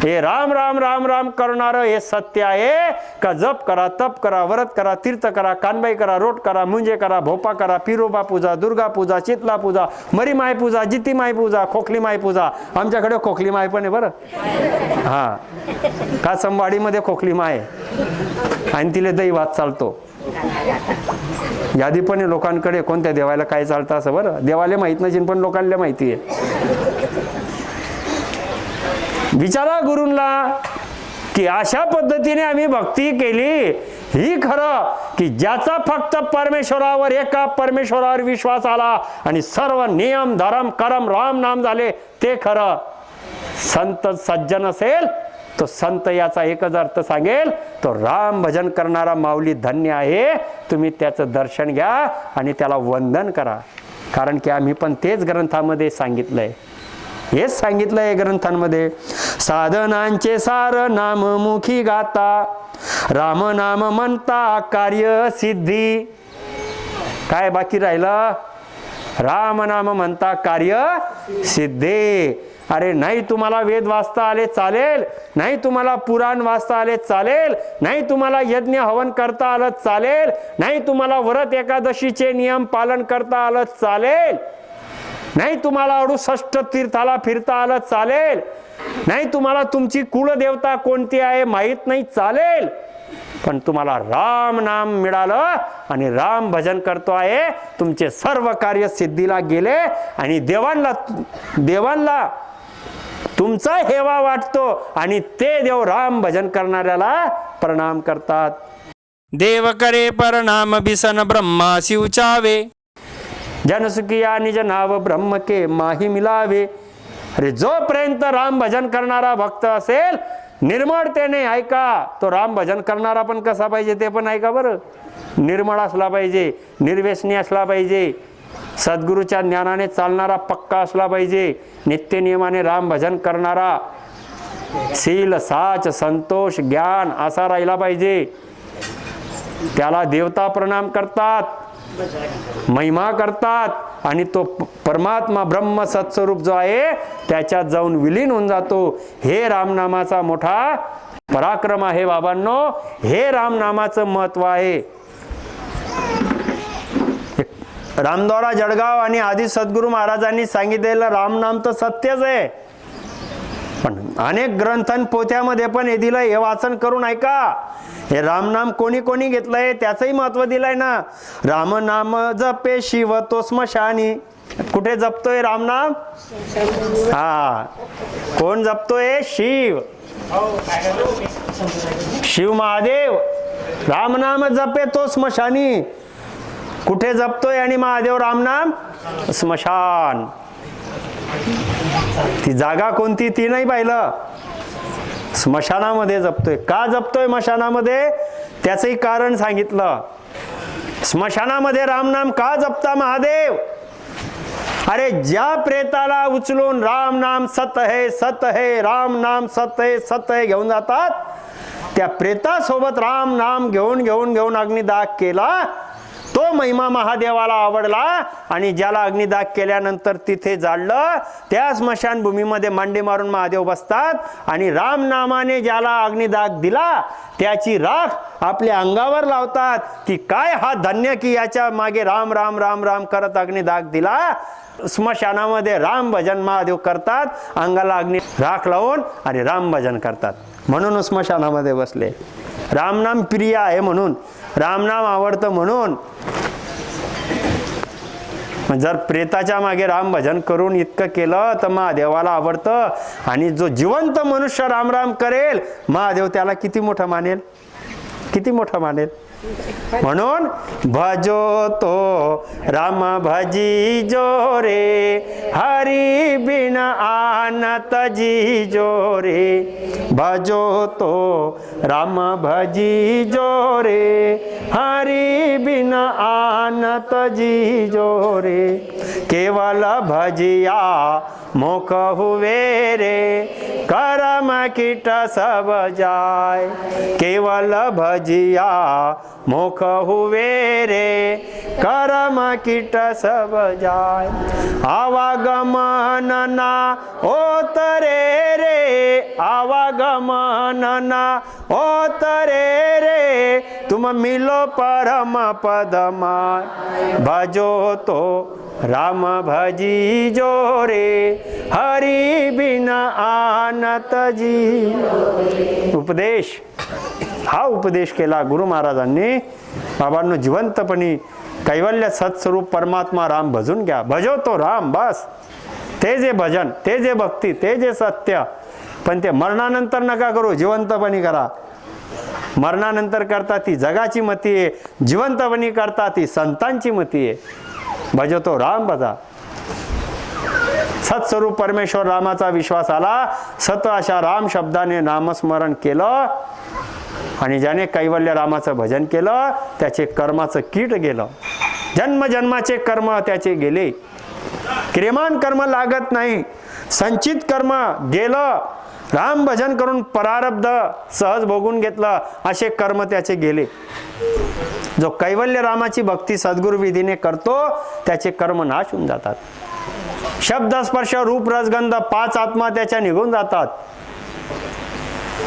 हे राम राम राम राम करणारं हे सत्य आहे का? जप करा, तप करा, व्रत करा, तीर्थ करा, कानबाई करा, रोट करा, मुंजे करा, भोपा करा, पिरोबा पूजा, दुर्गा पूजा, चितला पूजा, मरी माय पूजा, जिती माय पूजा, खोकली माय पूजा. आमच्याकडे खोकली माय पण आहे बरं. का संवाडीमध्ये खोकली माय आणि तिले दही भात चालतो. यादी पण आहे लोकांकडे कोणत्या देवाला काय चालतं असं. बरं, देवाला माहित नसेल पण लोकांना माहिती आहे. विचारा गुरूंना की अशा पद्धतीने आम्ही भक्ती केली ही खरं की ज्याचा फक्त परमेश्वरावर, एका परमेश्वरावर विश्वास आला आणि सर्व नियम धर्म कर्म राम नाम झाले ते खरं. संत सज्जन असेल तो संत याचा एकच अर्थ सांगेल, तो राम भजन करणारा माऊली धन्य आहे. तुम्ही त्याचं दर्शन घ्या आणि त्याला वंदन करा. कारण की आम्ही पण तेच ग्रंथामध्ये सांगितलंय, हेच सांगितलंय ग्रंथांमध्ये. साधनांचे सार नाम मुखी गाता, राम नाम म्हणता कार्य सिद्धी. काय बाकी राहिलं? राम नाम म्हणता कार्य सिद्धी. अरे नाही तुम्हाला वेद वाचता आले चालेल, नाही तुम्हाला पुराण वाचता आले चालेल, नाही तुम्हाला यज्ञ हवन करता आलं चालेल, नाही तुम्हाला व्रत एकादशीचे नियम पालन करता आलं चालेल, नाही तुम्हाला 68 तीर्थाला फिरता आलं चालेल, नाही तुम्हाला तुमची कुलदेवता कोणती आहे माहीत नाही चालेल, पण तुम्हाला राम नाम मिळालं आणि राम भजन करतो आहे, तुमचे सर्व कार्य सिद्धीला गेले आणि देवांना तुमचा हेवा वाटतो आणि ते देव राम भजन करणाऱ्याला प्रणाम करतात. देव करे प्रणाम बिसन ब्रह्मा शिवचावे. जनसुखिया निज नाव ब्रह्म के माही मिलावे. अरे जोपर्यंत राम भजन करणारा भक्त असेल, निर्मळतेने ऐका, तो राम भजन करणारा पण कसा पाहिजे ते पण ऐका बरं. निर्मळ असला पाहिजे, निर्व्यसनी असला पाहिजे, सद्गुरूच्या ज्ञानाने चालणारा पक्का असला पाहिजे, नित्य नियमाने राम भजन करणारा, शील साच संतोष ज्ञान असा राहिला पाहिजे. त्याला देवता प्रणाम करतात, महिमा करतात आणि तो परमात्मा ब्रह्म सत्स्वरूप जो आहे त्याच्यात जाऊन विलीन होऊन जातो. हे रामनामाचा मोठा पराक्रम आहे बाबांनो, हे रामनामाचं महत्व आहे. रामद्वारा जळगाव आणि आदि सद्गुरू महाराजांनी सांगितलेलं रामनाम तर सत्यच आहे, पण अनेक ग्रंथां पोथ्यामध्ये पण हे दिलं, हे वाचन करून ऐका. हे रामनाम कोणी कोणी घेतलंय त्याचंही महत्व दिलंय ना. राम नाम जपे शिव तो स्मशानी. कुठे जपतोय रामनाम? हा, कोण जपतोय? शिव, शिव महादेव. रामनाम जपे तो स्मशानी. कुठे जपतोय आणि महादेव रामनाम? स्मशान. ती जागा कोणती ती नाही पाहिलं, स्मशानामध्ये जपतोय. का जपतोय स्मशानामध्ये? त्याचंही कारण सांगितलं. स्मशानामध्ये रामनाम का जपता महादेव? अरे ज्या प्रेताला उचलून राम नाम सत है राम नाम सत है घेऊन जातात, त्या प्रेतासोबत राम नाम घेऊन अग्निदाह केला, तो महिमा महादेवाला आवडला आणि ज्याला अग्निदाह केल्यानंतर तिथे जाळलं, त्या स्मशानभूमीमध्ये मांडी मारून महादेव बसतात आणि राम नामाने ज्याला अग्निदाह दिला त्याची राख आपल्या अंगावर लावतात की काय हा धन्य की याच्या मागे राम राम राम राम करत अग्निदाह दिला. स्मशानामध्ये राम भजन महादेव करतात, अंगाला अग्नी राख लावून आणि राम भजन करतात. म्हणून स्मशानामध्ये बसले. रामनाम प्रिय आहे म्हणून, रामनाम आवडतं म्हणून. जर प्रेताच्या मागे राम भजन करून इतकं केलं तर महादेवाला आवडतं. आणि जो जिवंत मनुष्य राम राम करेल, महादेव त्याला किती मोठा मानेल, किती मोठा मानेल. म्हणून भजो तो राम भजी जो रे, हरी बिन आनत जी जो रे. भजो तो राम भजी जो रे, हरी बिन आनत जी जो रे. केवल भजिया मोख हुए रे, करम कीट सब जाय. केवल भजिया मोख हुए रे, करम कीट सब जाय. आवागमन ना ओतरे रे, आवागमन ना ओतरे रे, तुम मिलो परम पदमाय. भजो तो राम भजी जो रे, हरि बिन आनत जी. उपदेश, हा उपदेश केला गुरु महाराजांनी. बाबांनो, जिवंतपणी कैवल्य सत्स्वरूप परमात्मा राम भजून घ्या. भजो तो राम, बस. ते जे भजन, ते जे भक्ती, ते जे सत्य. पण ते मरणानंतर नका करू, जिवंतपणी करा. मरणानंतर करता ती जगाची मती आहे, जिवंतपणी करता ती संतांची मती आहे. भजो तो राम भजा. सत्स्वरूप परमेश्वर रामाचा विश्वास आला, सत अशा राम शब्दाने नामस्मरण केलं आणि ज्याने कैवल्य रामाचं भजन केलं त्याचे कर्माचं कीट गेलं. जन्मजन्माचे कर्म त्याचे गेले. क्रियमान कर्म लागत नाही, संचित कर्म गेलं. राम भजन करून परारब्ध सहज भोगून घेतलं, असे कर्म त्याचे गेले. जो कैवल्य रामाची भक्ती सद्गुरु विधीने करतो त्याचे कर्म नाश होऊन जातात. शब्द स्पर्श रूप रसगंध 5 आत्मा त्याच्या निघून जातात.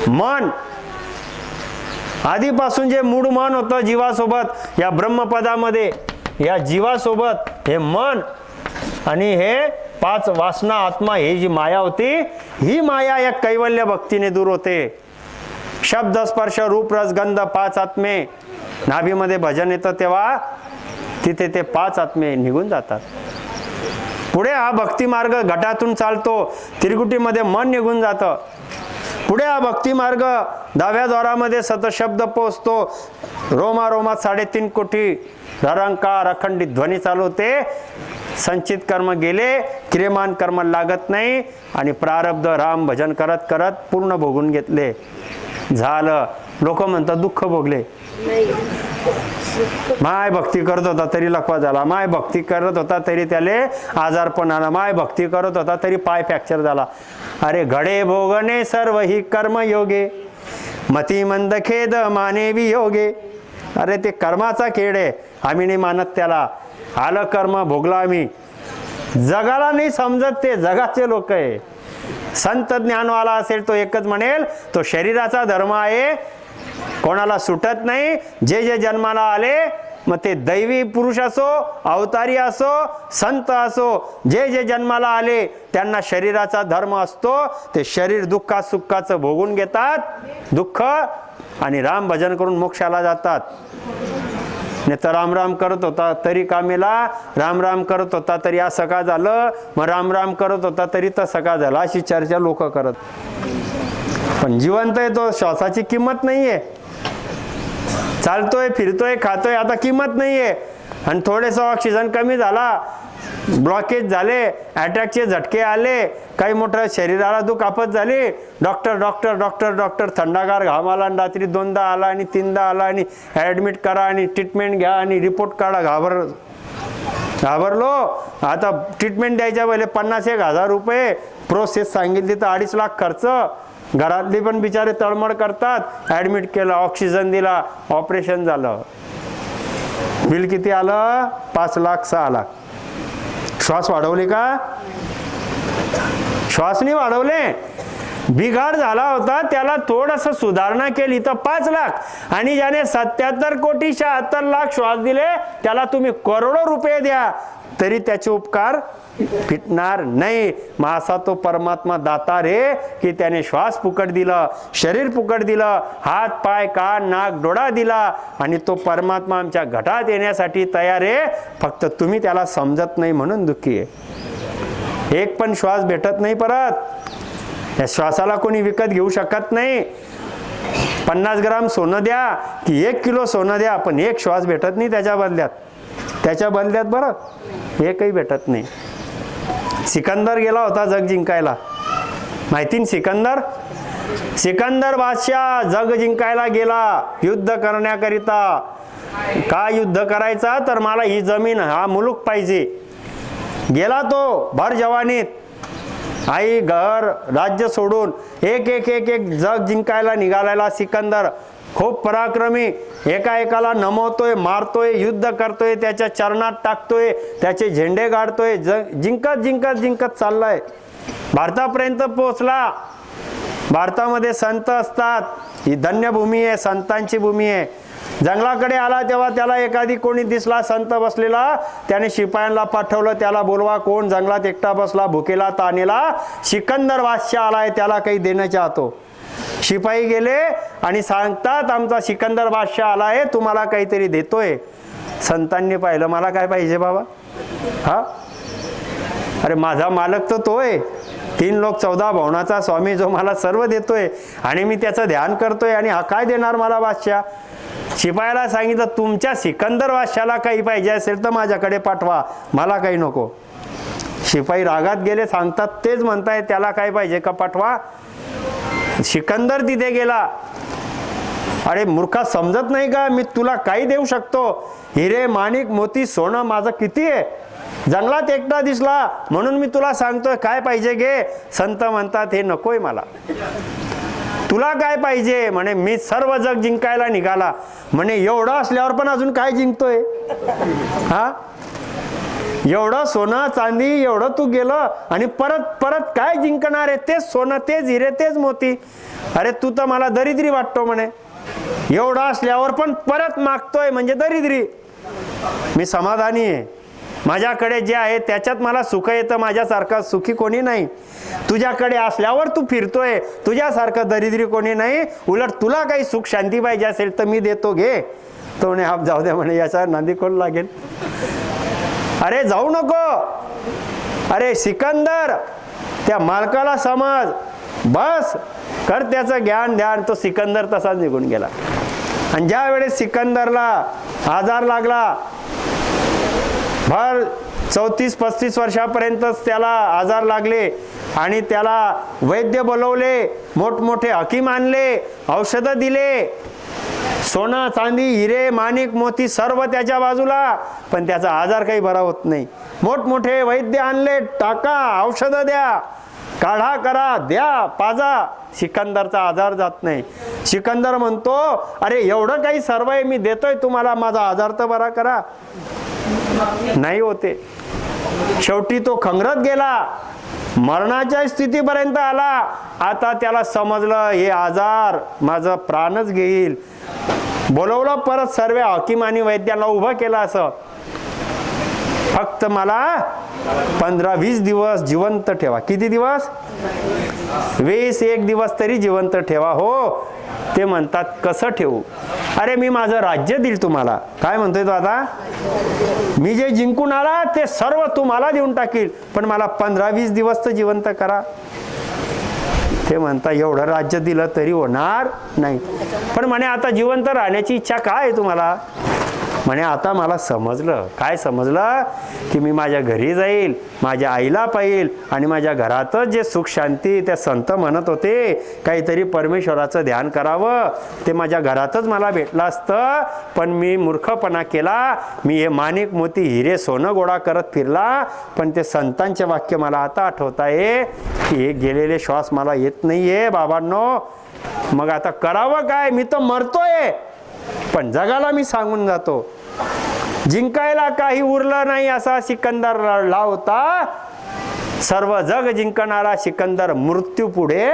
मन आधीपासून जे मूळ मन होतं जीवासोबत, या ब्रह्मपदामध्ये या जीवासोबत हे मन आणि हे 5 वासना आत्मा, ही जी माया होती, ही माया या कैवल्य भक्तीने दूर होते. शब्द स्पर्श रूप रस गंध 5 आत्मे नाभीमध्ये भजन येतं तेव्हा तिथे ते 5 आत्मे निघून जातात. पुढे हा भक्ती मार्ग घटातून चालतो, त्रिकुटीमध्ये मन निघून जातं. पुढे हा भक्ती मार्ग 10व्या द्वारामध्ये सतशब्द पोचतो. रोमारोमात 3.5 कोटी रंकार अखंडित ध्वनी चालवते. संचित कर्म गेले, क्रियमान कर्म लागत नाही आणि प्रारब्ध राम भजन करत करत पूर्ण भोगून घेतले. झालं. लोक म्हणतात दुःख भोगले. माय भक्ती करत होता तरी लकवा झाला, माय भक्ती करत होता तरी त्याले आजारपण आला, माय भक्ती करत होता तरी पाय फ्रॅक्चर झाला. अरे घडे भोगणे सर्व ही कर्मयोगे, मती मंद खेद माने वियोगे. अरे ते कर्माचा खेळ आहे, आम्ही नाही मानत त्याला. आलं कर्म भोगला आम्ही. जगाला नाही समजत, ते जगाचे लोक आहे. संत ज्ञानवाला असेल तो एकच म्हणेल तो शरीराचा धर्म आहे, कोणाला सुटत नाही. जे जे जन्माला आले, मग ते दैवी पुरुष असो, अवतारी असो, संत असो, जे जे जन्माला आले त्यांना शरीराचा धर्म असतो. ते शरीर दुःखात सुखाचं भोगून घेतात दुःख आणि राम भजन करून मोक्षाला जातात. नाही तर राम राम करत होता तरी कामेला, राम राम करत होता तरी असं का झालं, मग राम राम करत होता तरी तसं का झालं, अशी चर्चा लोक करत. पण जिवंत आहे तो, श्वासाची किंमत नाहीये. चालतोय, फिरतोय, खातोय, आता किंमत नाहीये. आणि थोडेसा ऑक्सिजन कमी झाला, ब्लॉकेज झाले, अटॅकचे झटके आले, काही मोठं शरीराला दुखापत झाली, डॉक्टर डॉक्टर डॉक्टर डॉक्टर, थंडागार घाम आला आणि रात्री 2दा आला आणि 3दा आला आणि ॲडमिट करा आणि ट्रीटमेंट घ्या आणि रिपोर्ट काढा. घाबरलो. आता ट्रीटमेंट द्यायच्या पहिले 50,000-1,000 रुपये, प्रोसेस सांगितली तर 2.5 लाख खर्च. घरातली पण बिचारे तळमळ करतात. ॲडमिट केलं, ऑक्सिजन दिला, ऑपरेशन झालं, बिल किती आलं? 5 लाख 6 लाख. श्वास वाढवले का? श्वास नाही वाढवले. बिघाड झाला होता त्याला थोडंसं सुधारणा केली तर 5 लाख. आणि ज्याने 77 कोटी 76 लाख श्वास दिले त्याला तुम्ही करोडो रुपये द्या तरी त्याचे उपकार फिटणार नाही. मग असा तो परमात्मा दाता रे की त्याने श्वास फुकट दिला, शरीर फुकट दिलं, हात पाय कान नाक डोळा दिला आणि तो परमात्मा आमच्या घटात येण्यासाठी तयार आहे. फक्त तुम्ही त्याला समजत नाही म्हणून दुःखी आहे. एक पण श्वास भेटत नाही परत. या श्वासाला कोणी विकत घेऊ शकत नाही. 50 ग्राम सोनं द्या की 1 किलो सोनं द्या, पण एक श्वास भेटत नाही त्याच्या बदल्यात बरं एकही भेटत नाही. सिकंदर गेला होता जग जिंकायला, माहिती सिकंदर बादशाह जग जिंकायला गेला युद्ध करण्याकरिता. का युद्ध करायचा तर मला ही जमीन हा मुलूक पाहिजे. गेला तो भर जवानीत, आई घर राज्य सोडून एक एक एक एक जग जिंकायला निघालेला सिकंदर. खूप पराक्रमी, एका एकाला नमवतोय, मारतोय, युद्ध करतोय, त्याच्या चरणात टाकतोय, त्याचे झेंडे गाडतोय, जिंकत जिंकत जिंकत चाललाय. भारतापर्यंत पोहोचला. भारतामध्ये संत असतात, ही धन्यभूमी आहे, संतांची भूमी आहे. जंगलाकडे आला तेव्हा त्याला एखादी कोणी दिसला संत बसलेला, त्याने शिपायांना पाठवलं, त्याला बोलवा. कोण? जंगलात एकटा बसला, भुकेला तानेला सिकंदर बादशाह आलाय, त्याला काही देणं चाहतो. शिपाई गेले आणि सांगतात आमचा सिकंदर बादशाह आलाय, तुम्हाला काहीतरी देतोय. संतांनी पाहिलं, मला काय पाहिजे बाबा? हा, अरे माझा मालक तर तोय, 3 लोक 14 भवनाचा स्वामी जो मला सर्व देतोय आणि मी त्याचं ध्यान करतोय आणि हा काय देणार मला बादशाह? शिपायाला सांगितलं तुमच्या सिकंदर बादशाहला काही पाहिजे असेल तर माझ्याकडे पाठवा, मला काही नको. शिपाई रागात गेले, सांगतात तेच म्हणताय त्याला काय पाहिजे का पाठवा. सिकंदर तिथे गेला. अरे मूर्खा, समजत नाही का मी तुला काही देऊ शकतो? हिरे माणिक मोती सोनं माझं किती आहे. जंगलात एकटा दिसला म्हणून मी तुला सांगतोय काय पाहिजे घे. संत म्हणतात हे नकोय मला. तुला काय पाहिजे? म्हणे मी सर्व जग जिंकायला निघाला. म्हणे एवढं असल्यावर पण अजून काय जिंकतोय? हा, एवढं सोनं चांदी एवढं तू गेलं आणि परत परत काय जिंकणार आहे? तेच सोनं, तेच हिरे, तेच मोती. अरे तू तर मला दरिद्री वाटतो म्हणे. एवढं असल्यावर पण परत मागतोय म्हणजे दरिद्री. मी समाधानी आहे. माझ्याकडे जे आहे त्याच्यात मला सुख येतं, माझ्यासारखा सुखी कोणी नाही. तुझ्याकडे असल्यावर तू फिरतोय, तुझ्यासारखं दरिद्री कोणी नाही. उलट तुला काही सुख शांती पाहिजे असेल तर मी देतो, घे. तो म्हणे आप जाऊ द्या म्हणे, याचा नांदी कोण लागेल. अरे जाऊ नको. अरे सिकंदर, त्या मालकाला समज, बस कर त्याचं ज्ञान ध्यान. तो सिकंदर तसाच निघून गेला. आणि ज्या वेळेस सिकंदरला आजार लागला, भर 34-35 वर्षापर्यंतच त्याला आजार लागले आणि त्याला वैद्य बोलवले, मोठमोठे हकीम आणले, औषधं दिले, सोनं चांदी हिरे माणिक मोती सर्व त्याच्या बाजूला, पण त्याचा आजार काही बरा होत नाही. मोठमोठे वैद्य आणले, टाका, औषधं द्या, काढा करा, द्या, पाजा, सिकंदरचा आजार जात नाही. सिकंदर म्हणतो, अरे एवढं काही सर्व आहे, मी देतोय तुम्हाला, माझा आजार तर बरा करा. नाही होते. शेवटी तो खंगरत गेला, मरणाच्या स्थितीपर्यंत आला. आता त्याला समजलं हे आजार माझा प्राणच घेईल. बोलवलं परत सर्व हकीम आणि वैद्याला उभं केलं. असं फक्त मला 15-20 दिवस जिवंत ठेवा. किती दिवस? 21 दिवस तरी जिवंत ठेवा. हो. ते म्हणतात कसं ठेवू? अरे मी माझं राज्य दिल तुम्हाला. काय म्हणतोय तो आता? मी जे जिंकून आला ते सर्व तुम्हाला देऊन टाकील, पण मला 15-20 दिवस तर जिवंत करा. ते म्हणता एवढं राज्य दिलं तरी होणार नाही. पण म्हणे आता जिवंत राहण्याची इच्छा काय आहे तुम्हाला? म्हणे आता मला समजलं. काय समजलं? की मी माझ्या घरी जाईल, माझ्या आईला पाहिल आणि माझ्या घरातच जे सुख शांती, त्या संत म्हणत होते काहीतरी परमेश्वराचं ध्यान करावं, ते माझ्या घरातच मला भेटलं असतं. पण मी मूर्खपणा केला. मी हे माणिक मोती हिरे सोनं गोळा करत फिरला. पण ते संतांचे वाक्य मला आता आठवत आहे की हे गेलेले श्वास मला येत नाहीये बाबांनो. मग आता करावं काय? मी तर मरतोय, पण जगाला मी सांगून जातो, जिंकायला काही उरलं नाही असा सिकंदर लढला होता. सर्व जग जिंकणारा सिकंदर मृत्यू पुढे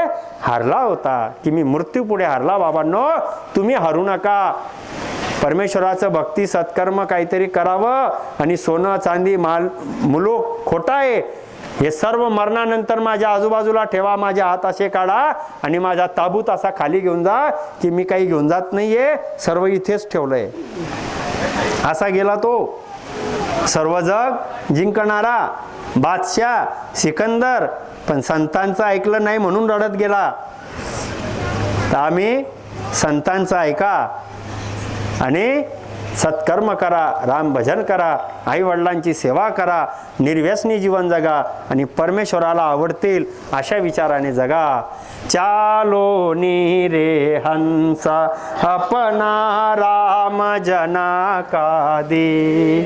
हारला होता. की मी मृत्यू पुढे हारला बाबांनो, तुम्ही हरू नका. परमेश्वराचं भक्ती सत्कर्म काहीतरी करावं. आणि सोनं चांदी माल मुलूक खोटा आहे हे सर्व मरणानंतर माझ्या आजूबाजूला ठेवा. माझ्या हात असे काढा आणि माझा ताबूत असा खाली घेऊन जा की मी काही घेऊन जात नाहीये, सर्व इथेच ठेवलंय. असा गेला तो सर्व जग जिंकणारा बादशाह सिकंदर. पण संतांचं ऐकलं नाही म्हणून रडत गेला. तर आम्ही संतांचं ऐका आणि सत्कर्म करा, राम भजन करा, आई वडिलांची सेवा करा, निर्व्यसनी जीवन जगा आणि परमेश्वराला आवडतील अशा विचाराने जगा. चालो नी रे हंसा अपना राम जना का दे,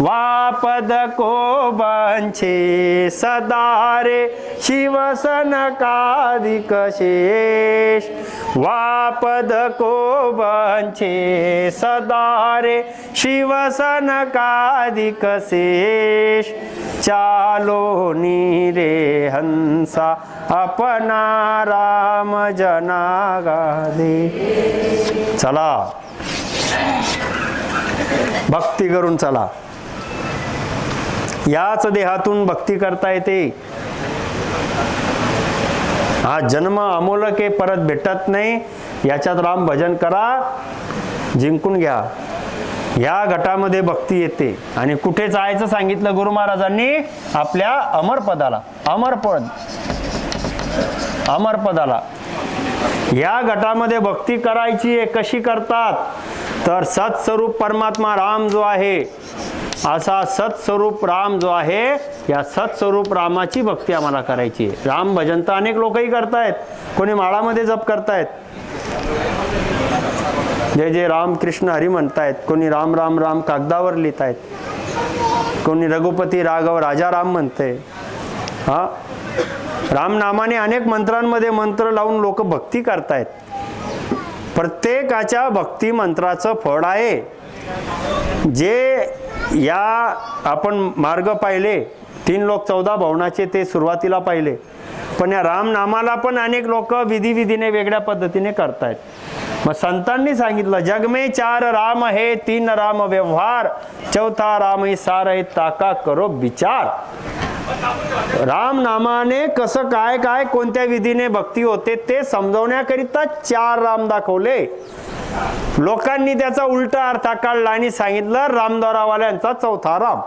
वापद को बंछे सदा रे शिवसन कादिक शेष, वापद को बंछे सदा रे शिवसन कादिक शेष, चालो नी रे हंसा अपना राम जना गादे. चला भक्ती करून चला. याच देहातून भक्ती करता येते. हा जन्म अमोलक आहे, परत भेटत नाही. याच्यात राम भजन करा, जिंकून घ्या. या गटामध्ये भक्ती येते. आणि कुठे जायचं सांगितलं गुरु महाराजांनी? आपल्या अमरपदाला. अमरपद, अमरपदाला. या गटामध्ये भक्ती करायची आहे. कशी करतात? तर सत्स्वरूप परमात्मा राम जो आहे, असा सत्स्वरूप राम जो आहे, या सत्स्वरूप रामाची भक्ती आम्हाला करायची आहे. राम भजन तर अनेक लोकही करतायत. कोणी माळामध्ये जप करतायत, जय जय राम कृष्ण हरी म्हणतायत. कोणी राम राम राम कागदावर लिहितायत. कोणी रघुपती राघव राजा राम म्हणते. हा, रामनामाने अनेक मंत्रांमध्ये मंत्र लावून लोक भक्ती करतायत. प्रत्येकाच्या भक्ती मंत्राचं फळ आहे. जे या आपण मार्ग पाहिले, 3 लोक 14 भवनाचे, ते सुरुवातीला पाहिले. पण या रामनामाला पण अनेक लोक विधीने वेगळ्या पद्धतीने करतायत. मग संतांनी सांगितलं, जग में चार राम है, तीन राम व्यवहार, चौथा राम ही सार है, ताका करो विचार. राम नामाने कसं काय काय कोणत्या विधीने भक्ती होते ते समजवण्याकरिता चार राम दाखवले. लोकांनी त्याचा उलटा अर्थ काढला आणि सांगितलं रामद्वारावाल्यांचा चौथा राम.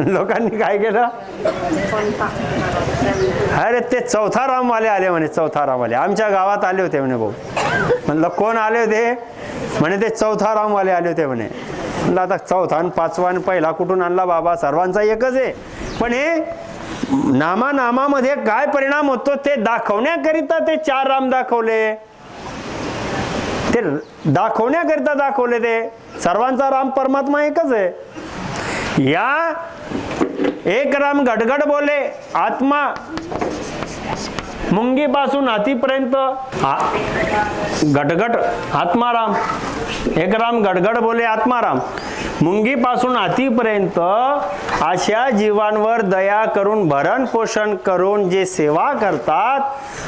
लोकांनी काय केलं, अरे ते चौथा रामवाले आले म्हणे, चौथा रामवाले आमच्या गावात आले होते म्हणे. भाऊ म्हणलं कोण आले होते, म्हणे ते चौथा रामवाले आले होते म्हणे. म्हणलं आता चौथा आणि पाचवा आणि पहिला कुठून आणला बाबा, सर्वांचा एकच आहे. पण हे नामामध्ये काय परिणाम होतो ते दाखवण्याकरिता ते चार राम दाखवले. ते दाखवण्याकरिता दाखवले. ते सर्वांचा राम परमात्मा एकच आहे. या एक राम गडगड बोले, आत्मा मुंगीपासून हातीपर्यंत गडगड आत्माराम. एक राम गडगड बोले आत्माराम, मुंगीपासून हातीपर्यंत अशा जीवांवर दया करून भरण पोषण करून जे सेवा करतात,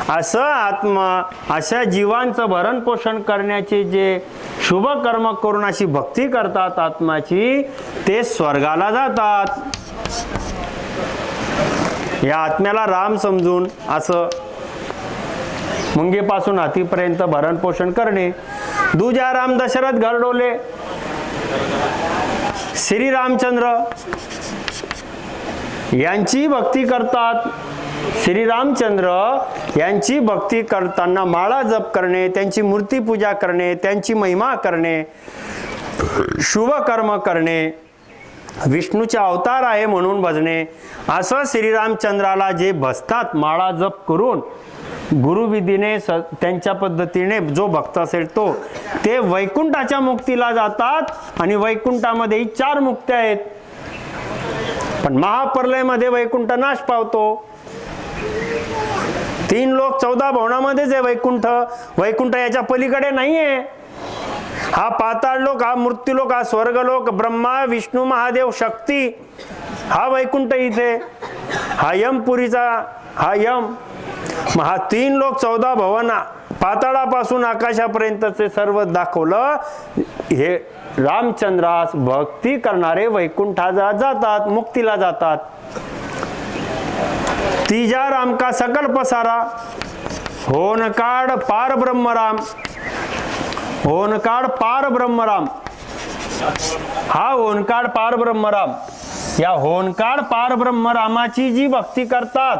असं आत्मा अशा जीवांचं भरण पोषण करण्याचे जे शुभ कर्म करून अशी भक्ती करतात आत्माची, ते स्वर्गाला जातात. या आत्म्याला राम समजून असं मुंगीपासून हातीपर्यंत भरण पोषण करणे. दूजा राम दशरथ घरडोले, श्री रामचंद्र यांची भक्ती करतात. श्री रामचंद्र यांची भक्ती करताना माळा जप करणे, त्यांची मूर्ती पूजा करणे, त्यांची महिमा करणे, शुभ कर्म करणे, विष्णूचे अवतार आहे म्हणून भजणे, असं श्रीरामचंद्राला जे भजतात माळा जप करून गुरुविधीने त्यांच्या पद्धतीने जो भक्त असेल तो, ते वैकुंठाच्या मुक्तीला जातात. आणि वैकुंठामध्ये चार मुक्त्या आहेत. पण महाप्रलयमध्ये वैकुंठ नाश पावतो. 3 लोक 14 भवनामध्येच आहे वैकुंठ. वैकुंठ याच्या पलीकडे नाहीये. हा पाताळ लोक, हा मृत्यूलोक, हा स्वर्गलोक, ब्रह्मा विष्णू महादेव शक्ती, हा वैकुंठ इथे. हा यमपुरीचा हा यम. हा 3 लोक 14 भवन, पाताळापासून आकाशापर्यंतचे सर्व दाखवलं. हे रामचंद्रास भक्ती करणारे वैकुंठाला जातात, मुक्तीला जातात. तीजा राम का सकल पसारा, होनकाड पार ब्रह्मराम. होनकाड पार ब्रह्मराम, हा होनकाड पार ब्रह्मराम. या होनकाड पार ब्रह्मरामाची जी भक्ती करतात,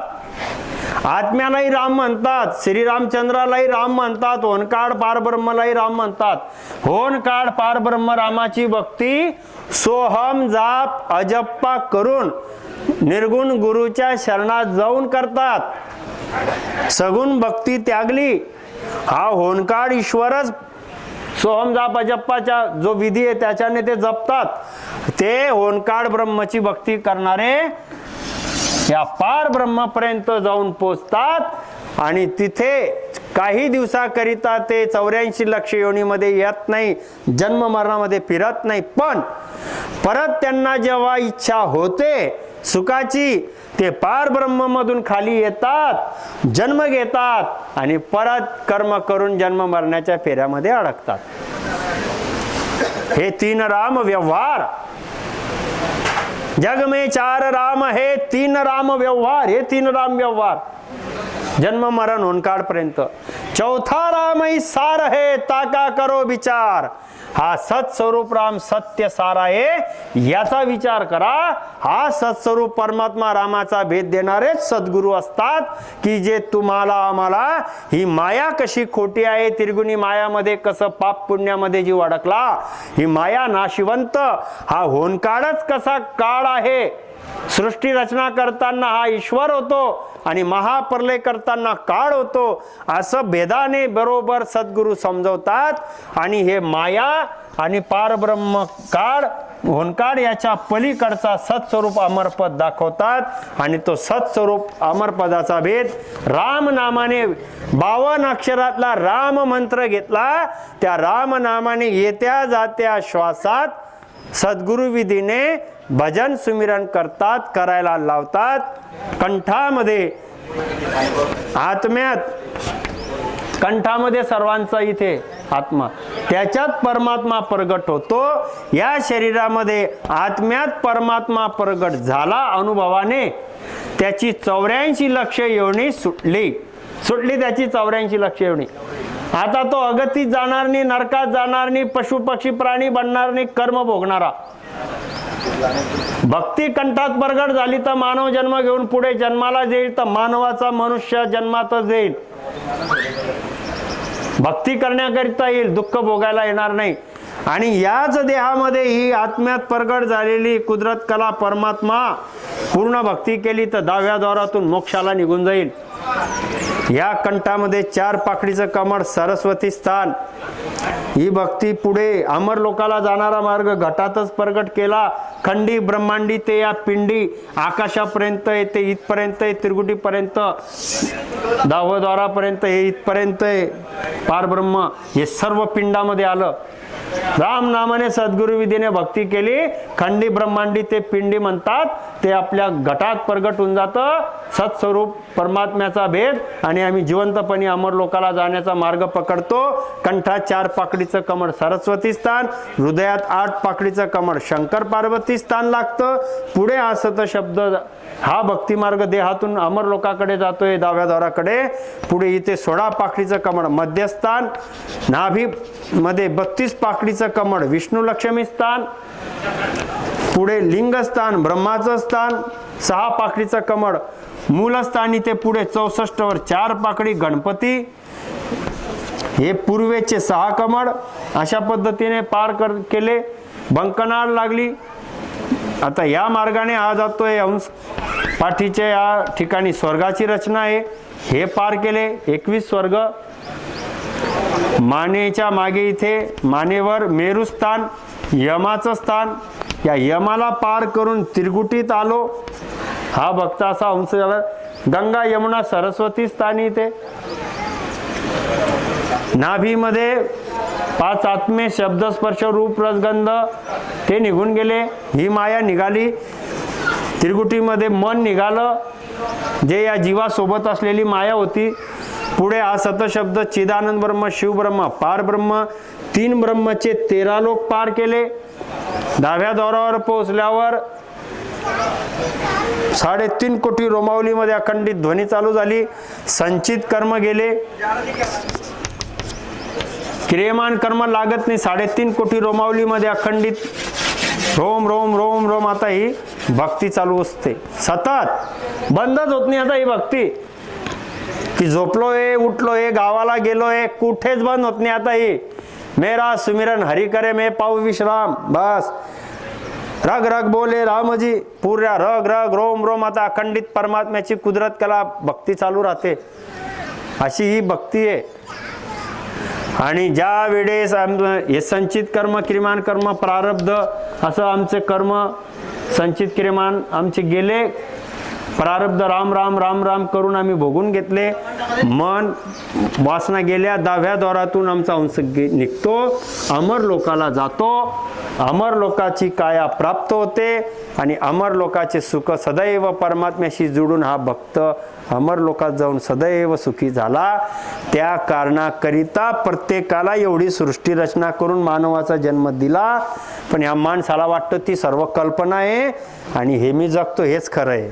आत्म्यालाही राम म्हणतात, श्री रामचंद्रालाही राम म्हणतात, होनकाड पार ब्रह्मलाही राम म्हणतात. होनकाड पार ब्रह्म रामाची भक्ती सोहम जाप अजप्पा करून निर्गुण गुरुच्या शरणात जाऊन करतात. सगुण भक्ती त्यागली. हा होनकाड ईश्वरच सोहम जाप अजप्पाचा जो विधी आहे त्याच्याने ते जपतात. ते होनकाड ब्रह्मची भक्ती करणारे या पार ब्रह्मपर्यंत जाऊन पोचतात आणि तिथे काही दिवसाकरिता ते 84 लक्ष योनीमध्ये येत नाही, जन्म मरणामध्ये फिरत नाही. पण परत त्यांना जेव्हा इच्छा होते सुखाची, ते पार ब्रह्म मधून खाली येतात, जन्म घेतात आणि परत कर्म करून जन्म मरण्याच्या फेऱ्यामध्ये अडकतात. हे 3 राम व्यवहार. जग में 4 राम है, 3 राम व्यवहार. हे 3 राम व्यवहार जन्म मरण होनकाड पर्यंत. चौथा राम ही सार है, ताका करो विचार. हा सत्स्वरूप राम सत्य सार आहे, याचा विचार करा. हा सत्स्वरूप परमात्मा रामाचा भेद देणारे सद्गुरू असतात की जे तुम्हाला आम्हाला ही माया कशी खोटी आहे, त्रिगुणी मायामध्ये कसं पाप पुण्यामध्ये जीव अडकला, ही माया नाशिवंत, हा होनकाळच कसा काळ आहे. सृष्टी रचना करताना हा ईश्वर होतो आणि महाप्रलय करताना काळ होतो, असं भेदाने बरोबर सद्गुरू समजवतात. आणि हे माया आणि पारब्रह्म काळ होनकाळ याच्या पलीकडचा सत्स्वरूप अमरपद दाखवतात. आणि तो सत्स्वरूप अमरपदाचा भेद राम नामाने 52 अक्षरातला राम मंत्र घेतला. त्या राम नामाने येत्या जात्या श्वासात सद्गुरु विधीने भजन सुमिरन करतात, करायला लावतात. कंठामध्ये आत्म्यात कंठामध्ये सर्वांचा इथे आत्मा, त्याच्यात परमात्मा प्रगट होतो. या शरीरामध्ये आत्म्यात परमात्मा प्रगट झाला अनुभवाने. त्याची 84 लक्ष योनी सुटली त्याची 84 लक्ष योनी. आता तो अगतीत जाणार नाही, नरकात जाणार नाही, पशु पक्षी प्राणी बनणार नाही, कर्म भोगणारा. भक्ती कंठात प्रगट झाली तर मानव जन्म घेऊन पुढे जन्माला जाईल, तर मानवाचा मनुष्य जन्मातच जाईल. भक्ती करण्याकरिता येईल, दुःख भोगायला येणार नाही. आणि याच देहामध्ये ही आत्म्यात प्रगट झालेली कुदरत कला परमात्मा पूर्ण भक्ती केली तर 10व्या द्वारातून मोक्षाला निघून जाईल. या कंठामध्ये 4 पाकळीचं कमळ सरस्वती स्थान. ही भक्ती पुढे अमर लोकाला जाणारा मार्ग घटातच प्रगट केला. खंडी ब्रह्मांडी ते या पिंडी आकाशापर्यंत येते, इथपर्यंत आहे, त्रिकुटीपर्यंत, 10व्या द्वारापर्यंत हे इथपर्यंत आहे. पारब्रह्म हे सर्व पिंडामध्ये आलं. राम नामाने सद्गुरु विधीने भक्ती केली, खंडी ब्रह्मांडी ते पिंडी म्हणतात, ते आपल्या घटात प्रगट होऊन जातं सत्स्वरूप परमात्म्याचा भेद. आणि आम्ही जिवंतपणे अमर लोकाला जाण्याचा मार्ग पकडतो. कंठात 4 पाकळीचं कमळ सरस्वती स्थान, हृदयात 8 पाकळीचं कमळ शंकर पार्वती स्थान लागतं. पुढे हा सत शब्द, हा भक्ती मार्ग देहातून अमर लोकाकडे जातोय 10व्या द्वाराकडे. पुढे इथे 16 पाकळीचं कमळ मध्यस्थान, नाभी मध्ये 32 पाकळीचं कमळ विष्णू लक्ष्मी स्थान. पुढे लिंगस्थान ब्रह्माचं स्थान, 6 पाकळीचं कमळ मूलस्थान. इथे पुढे 64 वर 4 पाकळी गणपती. हे पूर्वेचे 6 कमळ. अशा पद्धतीने पार केले. बंकनाळ लागली. आता या मार्गाने हा जातोय हंस पाठीच्या या ठिकाणी स्वर्गाची रचना आहे. हे पार केले 21 स्वर्ग. मानेच्या मागे इथे मानेवर मेरुस्थान, यमाचं स्थान. या यमाला पार करून त्रिकुटीत आलो. हा भक्त असा हंस झाला. गंगा यमुना सरस्वती स्थानी इथे. नाभीमध्ये 5 आत्मे शब्द स्पर्श रूप रसगंध ते निघून गेले. ही माया निघाली. त्रिकुटीमध्ये मन निघालं, जे या जीवासोबत असलेली माया होती. पुढे हा सतशब्द चिदानंद ब्रह्म, शिव ब्रह्म, पार ब्रह्म, 3 ब्रह्मचे 13 लोक पार केले. 10व्या द्वारावर पोहोचल्यावर 3.5 कोटी रोमावलीमध्ये अखंडित ध्वनी चालू झाली. संचित कर्म गेले. क्रियमान कर्म लागत नाही. 3.5 कोटी रोमावलीमध्ये अखंडित रोम रोम रोम रोम. आता ही भक्ती चालू असते सतत, बंदच होत नाही. आता ही भक्ती की झोपलोय उठलोय गावाला गेलोय कुठेच बंद होत नाही. आता ही मेरा सुमिरन हरि करे मैं पाऊ विश्राम. बस रग रग बोले रामजी, पुऱ्या रग रग रोम रोम. आता अखंडित परमात्म्याची कुदरत कला भक्ती चालू राहते. अशी ही भक्ती आहे. आणि ज्या वेळेस हे संचित कर्म क्रियमान कर्म प्रारब्ध असं आमचे कर्म संचित क्रियमान आमचे गेले. प्रारब्ध राम राम राम राम करून आम्ही भोगून घेतले. मन वासना गेल्या. 10व्या द्वारातून आमचा अंश निघतो, अमर लोकाला जातो. अमर लोकाची काया प्राप्त होते आणि अमर लोकाचे सुख सदैव परमात्म्याशी जोडून हा भक्त अमर लोकात जाऊन सदैव सुखी झाला. त्या कारणाकरिता प्रत्येकाला एवढी सृष्टी रचना करून मानवाचा जन्म दिला. पण या माणसाला वाटतं ती सर्व कल्पना आहे आणि हे मी जगतो हेच खरं आहे.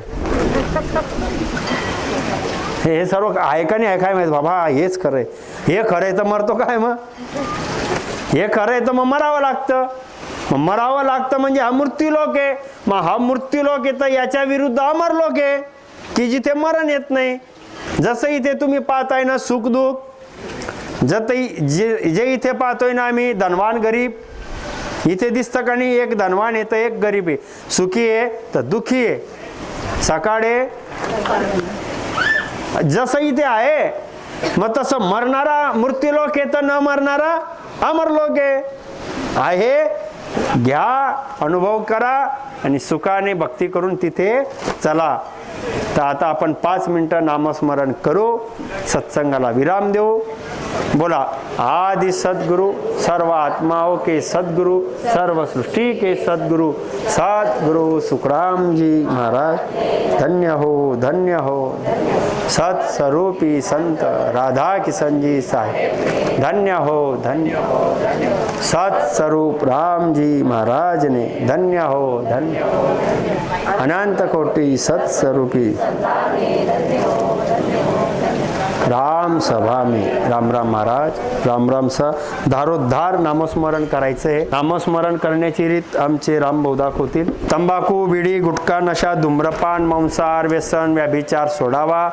हे सर्व आहे का नाही, आहे काय माहित बाबा, हेच खरं आहे. हे खरं आहे तर मरतो काय मग? हे खरं आहे तर मग मरावं लागतं. मग मरावं लागतं म्हणजे हा मृत्यूलोक आहे. मग हा मृत्यूलोक आहे तर याच्या विरुद्ध अमर लोक आहे की जिथे मरण येत नाही. जसं इथे तुम्ही पाहताय ना सुख दुःख, जे इथे पाहतोय ना आम्ही धनवान गरीब, इथे दिसतं का नाही, एक धनवान आहे तर एक गरीब आहे, सुखी आहे तर दुःखी आहे, सकाळे जसं इथे आहे. मग तसं मरणारा मृत्यूलोक आहे तर न मरणारा अमरलोक आहे. घ्या, अनुभव करा आणि सुखाने भक्ती करून तिथे चला. तर आता आपण 5 मिनिटं नामस्मरण करू, सत्संगाला विराम देऊ. बोला, आदि सद्गुरु सर्व आत्माओं के सद्गुरु सर्व सृष्टि के सद्गुरु सद्गुरु सुखराम जी महाराज धन्य हो, धन्य हो. सत्स्वरूपी संत राधा किशन जी साहेब धन्य हो, धन्य हो. सत्स्वरूप राम जी महाराज ने धन्य हो, धन्य हो. अनंत कोटि सत्स्वरूपी राम सभा में राम राम महाराज राम राम सा धारोद्धार नामस्मरण करायचं आहे. नामस्मरण करण्याची रीत आमचे रामभाऊ दाखवतील. तंबाखू, बिडी, गुटखा, नशा, धूम्रपान, मांसाहार, व्यसन, व्याभिचार सोडावा.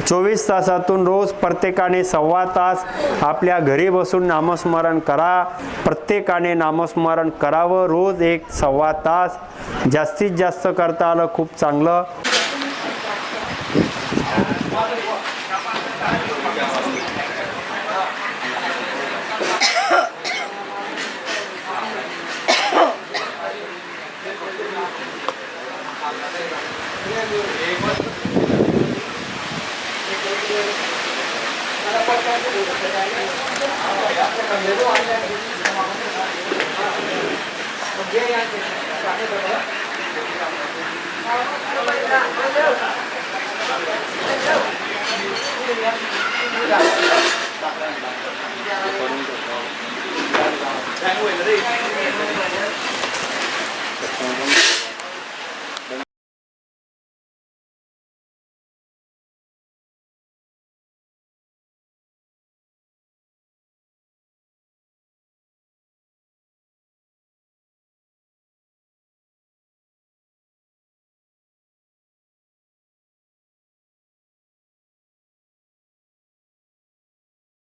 24 तासातून रोज प्रत्येकाने 1.25 तास आपल्या घरी बसून नामस्मरण करा. प्रत्येकाने नामस्मरण करावं रोज 1-1.25 तास. जास्तीत जास्त करता आलं खूप चांगलं. Hãy subscribe cho kênh Ghiền Mì Gõ để không bỏ lỡ